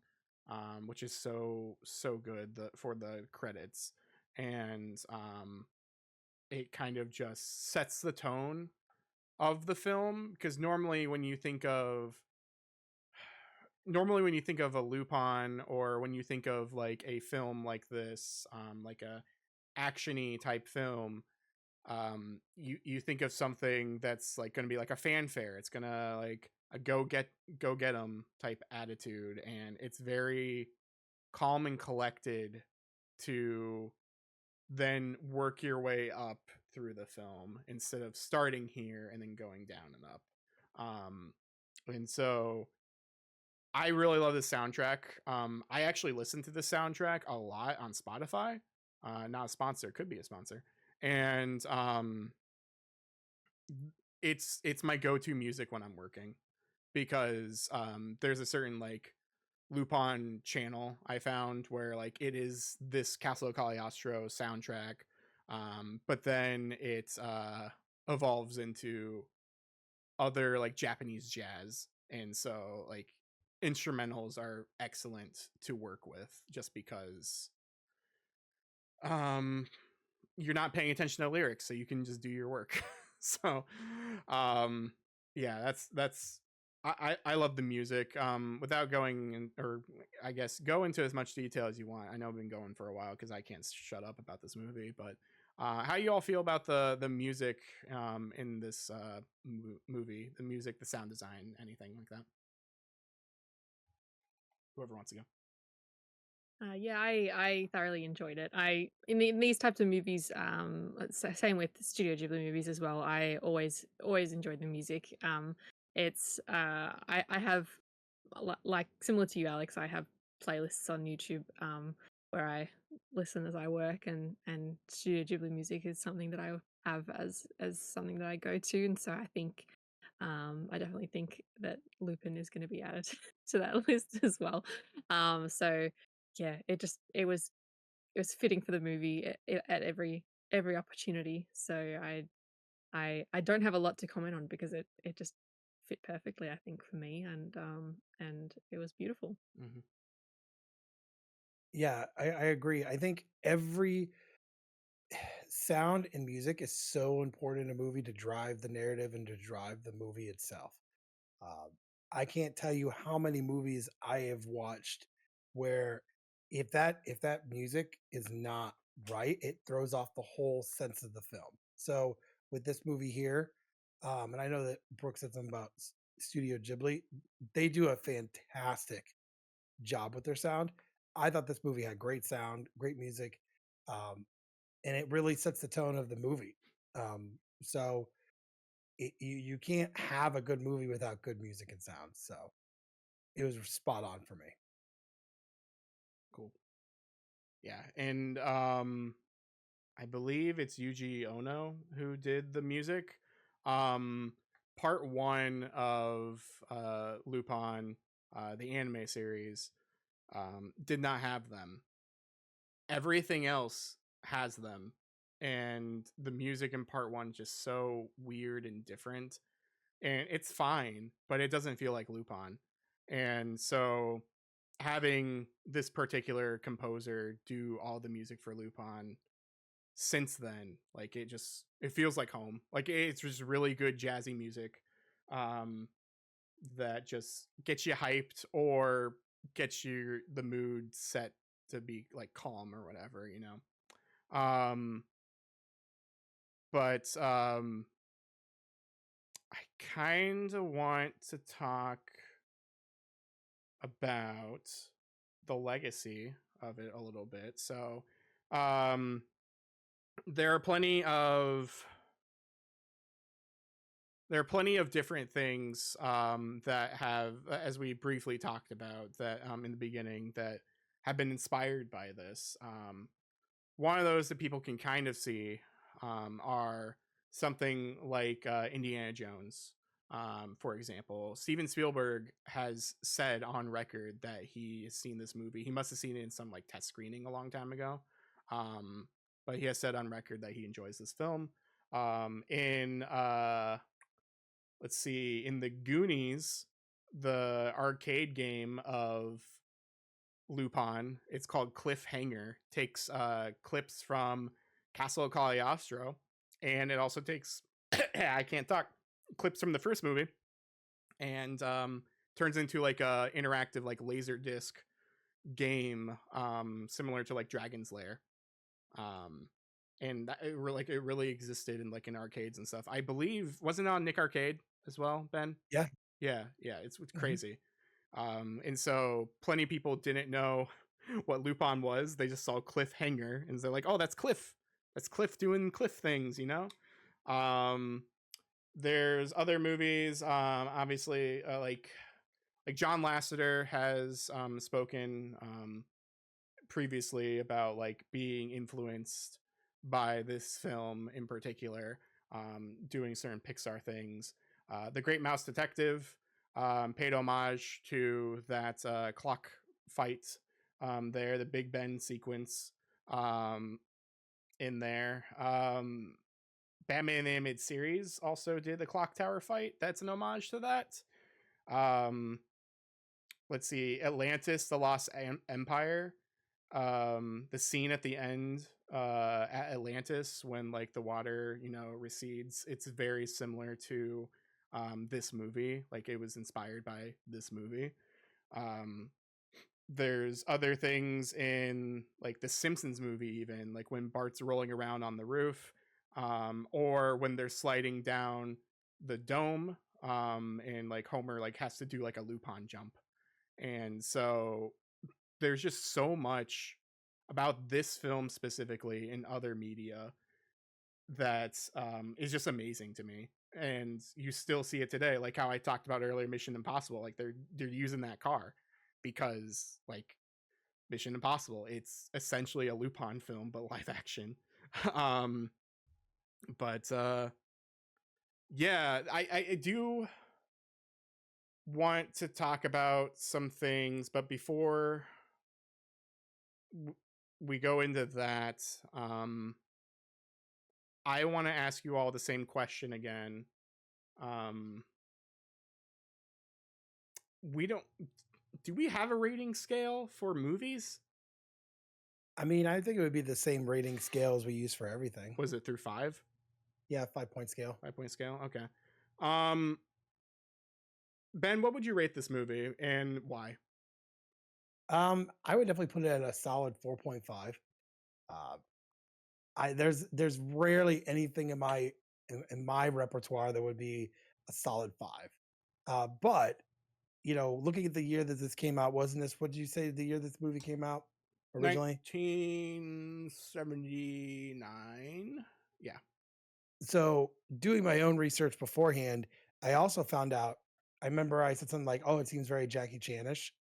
which is so good for the credits, and it kind of just sets the tone of the film, because normally when you think of a Lupin, or when you think of like a film like this, like a actiony type film, you think of something that's like going to be like a fanfare. It's gonna like a go get 'em type attitude, and it's very calm and collected to then work your way up through the film instead of starting here and then going down and up. And so I really love the soundtrack. I actually listen to the soundtrack a lot on Spotify. Not a sponsor, could be a sponsor. And it's my go-to music when I'm working, because there's a certain like Lupin channel I found where like it is this Castle of Cagliostro soundtrack, but then it evolves into other like Japanese jazz, and so like instrumentals are excellent to work with just because um you're not paying attention to lyrics, so you can just do your work. So um yeah, that's I love the music. Without going in, or I guess go into as much detail as you want. I know I've been going for a while because I can't shut up about this movie, but how you all feel about the music in this movie, the music, the sound design, anything like that? Whoever wants to go. Yeah, I thoroughly enjoyed it. In these types of movies, same with Studio Ghibli movies as well. I always enjoyed the music. It's I have like similar to you, Alex. I have playlists on YouTube where I listen as I work, and Studio Ghibli music is something that I have as something that I go to, and so I definitely think that Lupin is going to be added to that list as well. So yeah, it was fitting for the movie at every opportunity. So I don't have a lot to comment on because it just fit perfectly, I think, for me, and it was beautiful. Mm-hmm. Yeah, I agree. I think every sound and music is so important in a movie to drive the narrative and to drive the movie itself. Um, I can't tell you how many movies I have watched where if that music is not right, it throws off the whole sense of the film. So with this movie here, and I know that Brooke said something about Studio Ghibli, they do a fantastic job with their sound. I thought this movie had great sound, great music, um, and it really sets the tone of the movie. So you can't have a good movie without good music and sound. So it was spot on for me. Cool. Yeah, and I believe it's Yuji Ono who did the music. Part one of Lupin, the anime series, did not have them. Everything else has them, and the music in part one just so weird and different. And it's fine, but it doesn't feel like Lupin. And so having this particular composer do all the music for Lupin since then, like it feels like home. Like it's just really good jazzy music um that just gets you hyped or gets you the mood set to be like calm or whatever, you know. But I kind of want to talk about the legacy of it a little bit. So um there are plenty of different things that have, as we briefly talked about, that in the beginning, that have been inspired by this. One of those that people can kind of see are something like Indiana Jones. For example, Steven Spielberg has said on record that he has seen this movie. He must have seen it in some like test screening a long time ago. Um, but he has said on record that he enjoys this film. In let's see, in the Goonies, the arcade game of Lupin, it's called Cliffhanger, takes clips from Castle of Cagliostro, and it also takes I can't talk, clips from the first movie, and turns into like a interactive like laser disc game, similar to like Dragon's Lair. Um, and it really existed in like in arcades and stuff. I believe wasn't it on Nick Arcade as well, Ben? Yeah. Yeah, it's Mhm. crazy. And so plenty of people didn't know what Lupin was. They just saw Cliffhanger and they're like, oh, that's Cliff. That's Cliff doing Cliff things, you know? There's other movies, obviously, like John Lasseter has spoken previously about like being influenced by this film in particular, doing certain Pixar things. The Great Mouse Detective paid homage to that clock fight there, the Big Ben sequence um, in there. Batman Animated Series also did the clock tower fight. That's an homage to that. Let's see, Atlantis, the Lost Empire. The scene at the end at Atlantis when like the water, recedes. It's very similar to this movie. Like it was inspired by this movie. There's other things in like the Simpsons movie, even like when Bart's rolling around on the roof, or when they're sliding down the dome, and like Homer like has to do like a Lupin jump. And so there's just so much about this film specifically in other media that is just amazing to me. And you still see it today, like how I talked about earlier, Mission Impossible. Like they're using that car because like Mission Impossible, it's essentially a Lupin film but live action. um, but yeah, I do want to talk about some things, but before we go into that, I want to ask you all the same question again. We don't do we have a rating scale for movies? I mean, I think it would be the same rating scale as we use for everything. Was it through 5? Yeah, 5-point scale. 5-point scale. Okay. Ben, what would you rate this movie and why? I would definitely put it at a solid 4.5. There's rarely anything in my repertoire that would be a solid 5. But looking at the year that this came out, wasn't this, what did you say the year this movie came out originally? 1979. Yeah. So doing my own research beforehand, I also found out, I remember I said something like, oh, it seems very Jackie Chan-ish.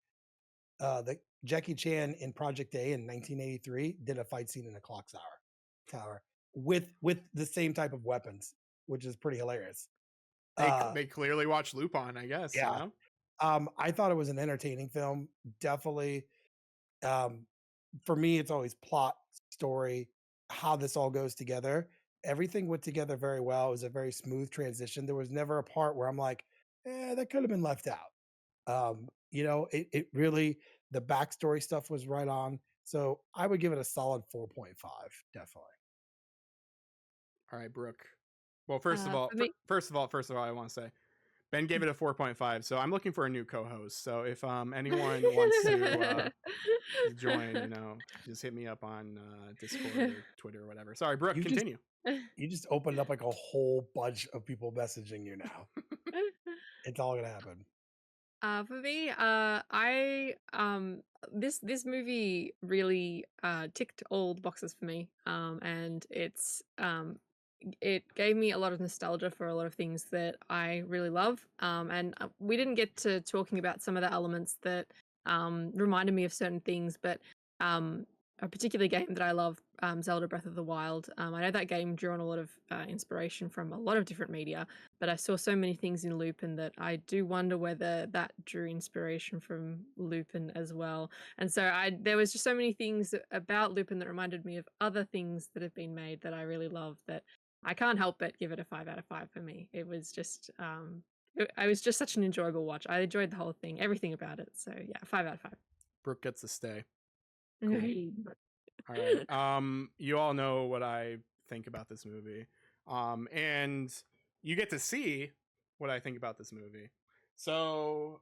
The Jackie Chan in Project A in 1983 did a fight scene in a clock tower with the same type of weapons, which is pretty hilarious. They clearly watched Lupin, I guess. Yeah. I thought it was an entertaining film. Definitely. For me, it's always plot, story, how this all goes together. Everything went together very well. It was a very smooth transition. There was never a part where I'm like, that could have been left out. It really, the backstory stuff was right on. So I would give it a solid 4.5, definitely. All right, Brooke. Well, first of all, For me- I want to say Ben gave it a 4.5. So I'm looking for a new co-host. So if anyone wants to join, just hit me up on Discord or Twitter or whatever. Sorry, Brooke, continue. You just opened up like a whole bunch of people messaging you now. It's all gonna happen. For me, I this movie really ticked all the boxes for me. And it gave me a lot of nostalgia for a lot of things that I really love. And we didn't get to talking about some of the elements that reminded me of certain things, but a particular game that I love, Zelda Breath of the Wild. I know that game drew on a lot of inspiration from a lot of different media, but I saw so many things in Lupin that I do wonder whether that drew inspiration from Lupin as well. And so there was just so many things about Lupin that reminded me of other things that have been made that I really love, that I can't help but give it a 5 out of 5 for me. It was just I was just such an enjoyable watch. I enjoyed the whole thing, everything about it. So yeah, 5 out of 5. Brooke gets to stay. Cool. All right. You all know what I think about this movie. And you get to see what I think about this movie. So,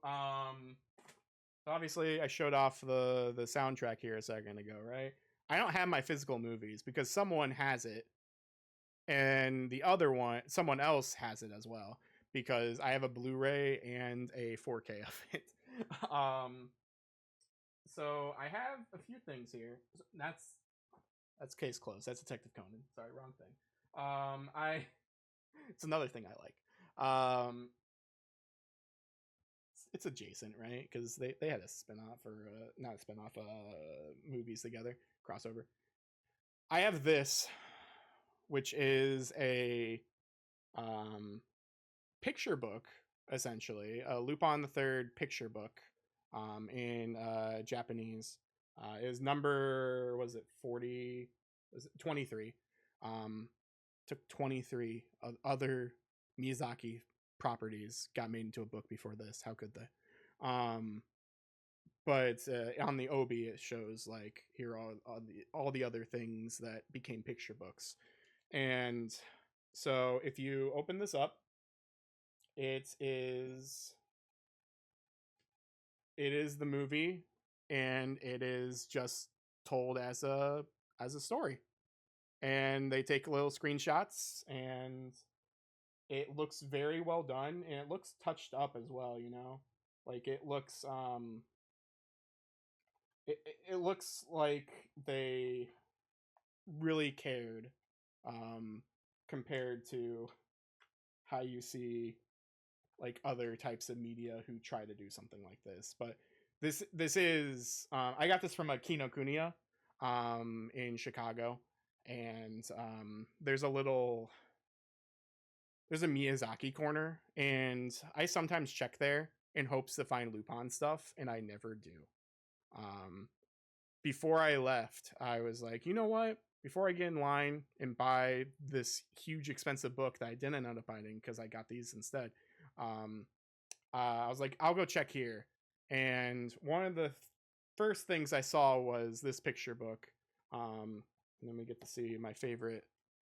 obviously I showed off the soundtrack here a second ago, right? I don't have my physical movies because someone has it. And the other one, someone else has it as well, because I have a Blu-ray and a 4K of it. So I have a few things here. That's case closed. That's Detective Conan. Sorry, wrong thing. It's another thing I like. It's adjacent, right? Because they had a spinoff, or not a spinoff, movies together, crossover. I have this, which is a picture book, essentially, a Lupin the Third picture book, in Japanese. Is number, was it 40? Was it 23? took 23 other Miyazaki properties, got made into a book before this. How could they? But on the Obi, it shows like here are all the other things that became picture books. And so if you open this up, it is the movie, and it is just told as a story. And they take little screenshots, and it looks very well done, and it looks touched up as well, you know? Like it looks it looks like they really cared, compared to how you see like other types of media who try to do something like this. But this is I got this from a Kinokuniya in Chicago, and there's a Miyazaki corner, and I sometimes check there in hopes to find Lupin stuff, and I never do. Before I left, I was like, you know what? Before I get in line and buy this huge expensive book that I didn't end up buying because I got these instead, I was like, I'll go check here. And one of the first things I saw was this picture book. Let me get to see my favorite.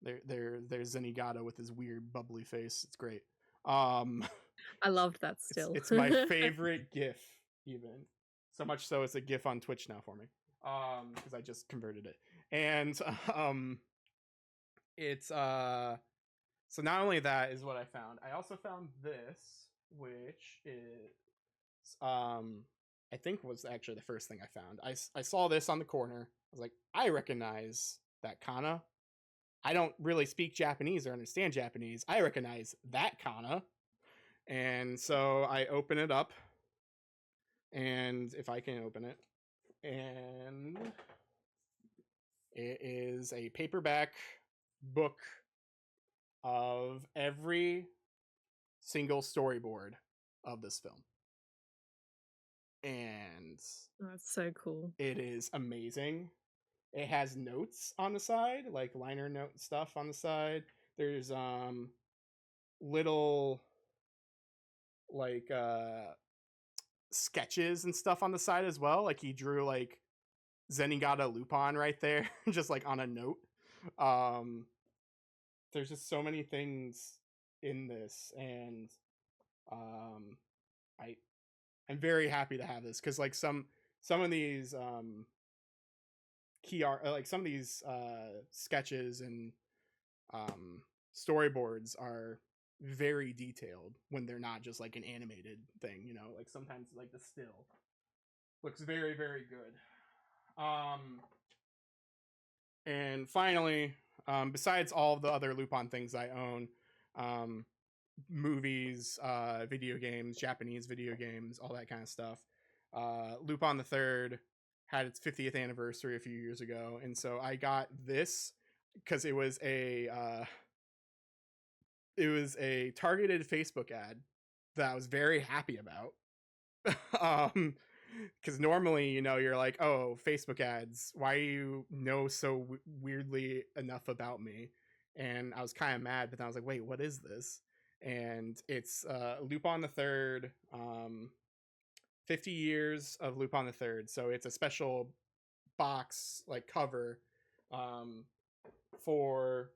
There's Zenigata with his weird bubbly face. It's great. I loved that still. It's my favorite GIF, even. So much so it's a GIF on Twitch now for me. Because I just converted it. And it's so not only that is what I found, I also found this, which is I think was actually the first thing I found. I saw this on the corner. I was like, I recognize that kana. I don't really speak Japanese or understand Japanese. I recognize that kana. And so I open it up, and if I can open it, and it is a paperback book of every single storyboard of this film. And that's so cool. It is amazing. It has notes on the side, like liner note stuff on the side. There's little like sketches and stuff on the side as well. Like he drew like Zenigata Lupin right there, just like on a note. There's just so many things in this, and I'm very happy to have this, because like some of these key art, like some of these sketches and storyboards are very detailed when they're not just like an animated thing, you know, like sometimes like the still looks very, very good. And finally, besides all of the other Lupin things I own, movies, video games, Japanese video games, all that kind of stuff, Lupin the Third had its 50th anniversary a few years ago, and so I got this because it was a targeted Facebook ad that I was very happy about. Because normally, you know, you're like, oh, Facebook ads, why do you know so weirdly enough about me? And I was kind of mad, but then I was like, wait, what is this? And it's Lupin the Third, 50 years of Lupin the Third. So it's a special box, like cover, for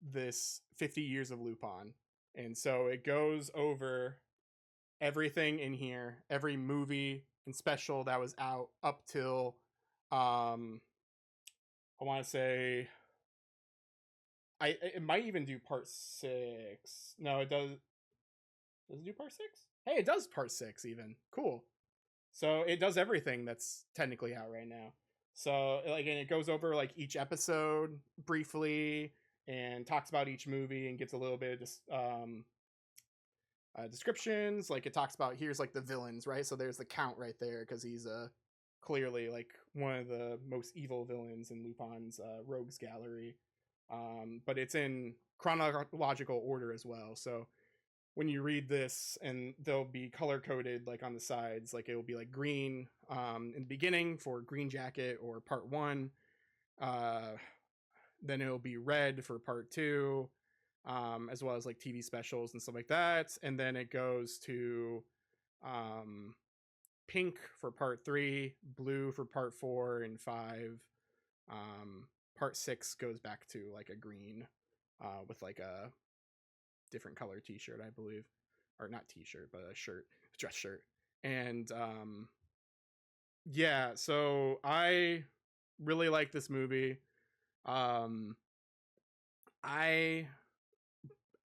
this 50 years of Lupin. And so it goes over everything in here, every movie and special that was out up till I want to say it might even do part 6. No, it does it do part 6? Hey, it does part 6 even. Cool. So it does everything that's technically out right now. So like, and it goes over like each episode briefly and talks about each movie and gets a little bit of just descriptions. Like it talks about, here's like the villains, right? So there's the Count right there, because he's clearly like one of the most evil villains in Lupin's rogues gallery. But it's in chronological order as well. So when you read this, and they'll be color coded like on the sides, like it will be like green in the beginning for Green Jacket or part 1, then it'll be red for part 2, as well as like TV specials and stuff like that. And then it goes to pink for part 3, blue for part 4 and 5. Part 6 goes back to like a green with like a different color t-shirt, I believe, or not t-shirt, but a shirt, dress shirt. And yeah, so I really like this movie. I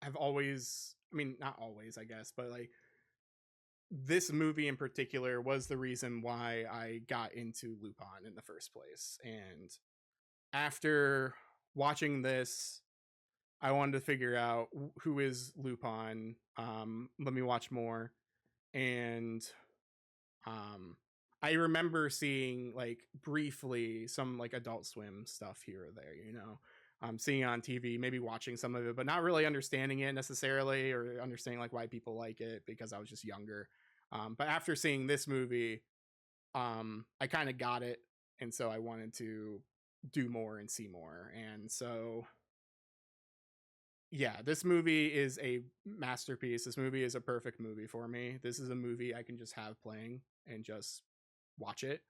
have always, I mean, not always, I guess, but like this movie in particular was the reason why I got into Lupin in the first place. And after watching this, I wanted to figure out who is Lupin. Let me watch more. And I remember seeing like briefly some like Adult Swim stuff here or there, you know, seeing it on TV, maybe watching some of it, but not really understanding it necessarily or understanding like why people like it because I was just younger. But after seeing this movie, I kind of got it. And so I wanted to do more and see more. And so, yeah, this movie is a masterpiece. This movie is a perfect movie for me. This is a movie I can just have playing and just watch it.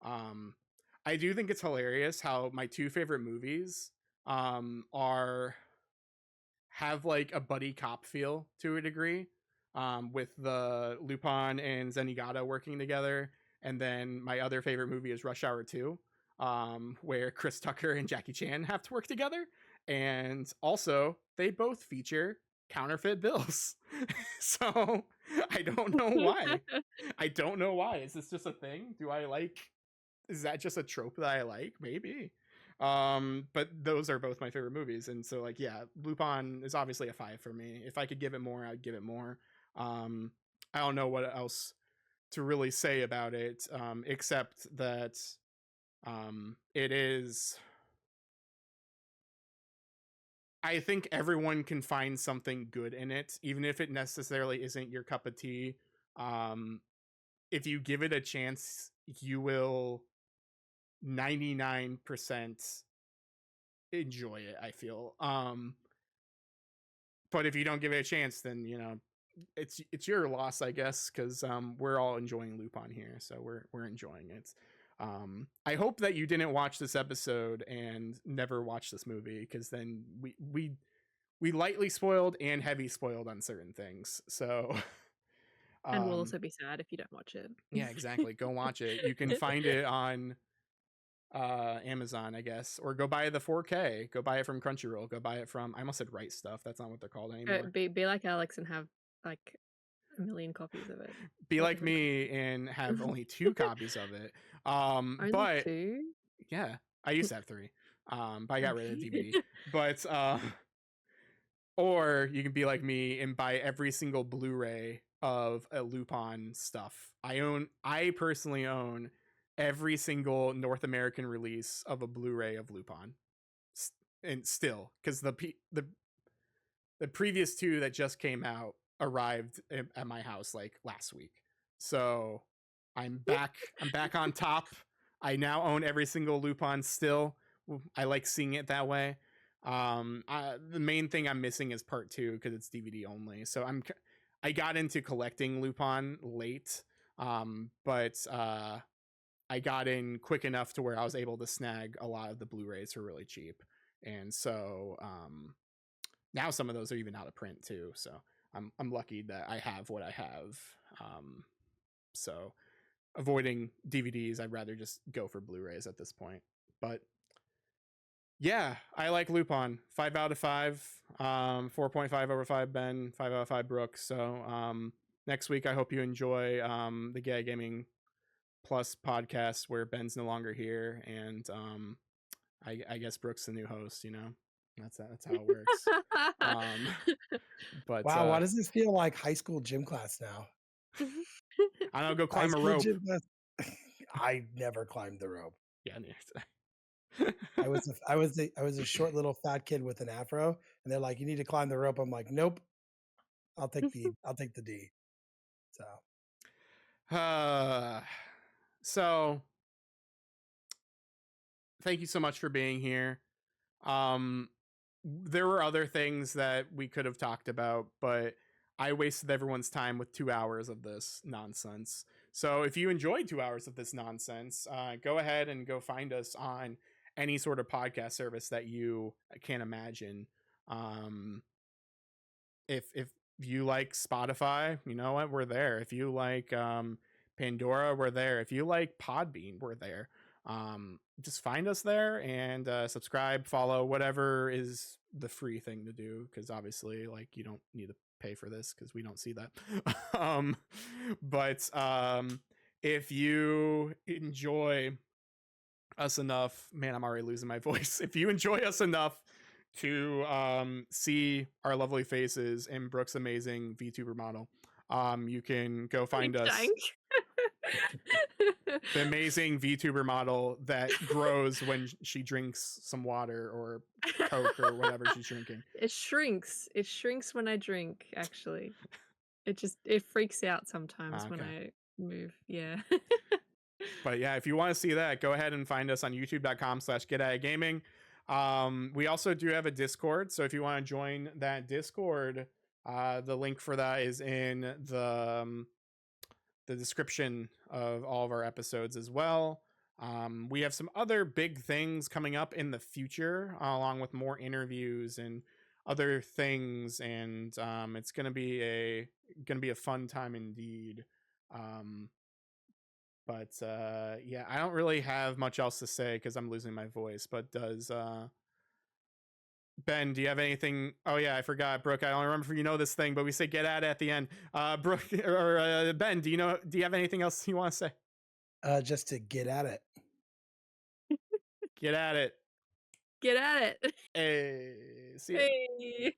I do think it's hilarious how my 2 favorite movies are have like a buddy cop feel to a degree, with the Lupin and Zenigata working together. And then my other favorite movie is Rush Hour 2, where Chris Tucker and Jackie Chan have to work together. And also, they both feature counterfeit bills. So I don't know why. I don't know why. Is this just a thing? Is that just a trope that I like? Maybe. But those are both my favorite movies. And so like, yeah, Lupin is obviously a 5 for me. If I could give it more, I'd give it more. I don't know what else to really say about it, except that it is, I think everyone can find something good in it, even if it necessarily isn't your cup of tea. If you give it a chance, you will 99% enjoy it, I feel. But if you don't give it a chance, then you know it's your loss, I guess, because we're all enjoying Lupin here, so we're enjoying it. I hope that you didn't watch this episode and never watch this movie, because then we lightly spoiled and heavy spoiled on certain things. So And we'll also be sad if you don't watch it. yeah, exactly. Go watch it. You can find it on Amazon, I guess, or go buy the 4K. Go buy it from Crunchyroll. Go buy it from, I almost said Right Stuff. That's not what they're called anymore. Be like Alex and have like a million copies of it. Be like me and have only 2 copies of it. Only but 2? yeah, I used to have 3. But I got rid of the DVD. But or you can be like me and buy every single Blu-ray of a Lupin stuff. I personally own every single North American release of a Blu-ray of Lupin. And still, because the previous 2 that just came out arrived at my house like last week. So I'm back on top. I now own every single Lupin still. I like seeing it that way. The main thing I'm missing is part 2 because it's DVD only. So I got into collecting Lupin late, but I got in quick enough to where I was able to snag a lot of the Blu-rays for really cheap. And so now some of those are even out of print too. So I'm lucky that I have what I have. So avoiding DVDs, I'd rather just go for Blu-rays at this point. But yeah, I like Lupin. 5 out of 5. 4.5 over 5 Ben, 5 out of 5 Brooke. So next week I hope you enjoy the Gay Gaming Plus podcast where Ben's no longer here, and I guess Brooke's the new host, you know. That's how it works. But wow, why does this feel like high school gym class now? I don't know, go climb a rope. I never climbed the rope. Yeah, I was a short little fat kid with an afro, and they're like, "You need to climb the rope." I'm like, "Nope, I'll take the D." So thank you so much for being here. There were other things that we could have talked about, but I wasted everyone's time with 2 hours of this nonsense. So if you enjoyed 2 hours of this nonsense, go ahead and go find us on any sort of podcast service that you can imagine. If you like Spotify, you know what, we're there. If you like Pandora, we're there. If you like Podbean, we're there. Just find us there and subscribe, follow, whatever is the free thing to do, because obviously, like, you don't need to pay for this because we don't see that. But if you enjoy us enough, man, I'm already losing my voice. If you enjoy us enough to see our lovely faces in Brooke's amazing VTuber model, you can go find us. The amazing VTuber model that grows when she drinks some water or Coke or whatever she's drinking. It shrinks. It shrinks when I drink, actually. It freaks out sometimes when I move. Yeah. But yeah, if you want to see that, go ahead and find us on youtube.com/GetAtItGaming. We also do have a Discord, so if you want to join that Discord, the link for that is in the description of all of our episodes as well. We have some other big things coming up in the future, along with more interviews and other things, and it's gonna be a fun time indeed. But yeah, I don't really have much else to say because I'm losing my voice. But does Ben, do you have anything? Oh yeah, I forgot, Brooke. I don't remember if you know this thing, but we say "get at it" at the end. Brooke or Ben, do you have anything else you want to say? Just to get at it. Get at it. Get at it. Hey, see ya. Hey.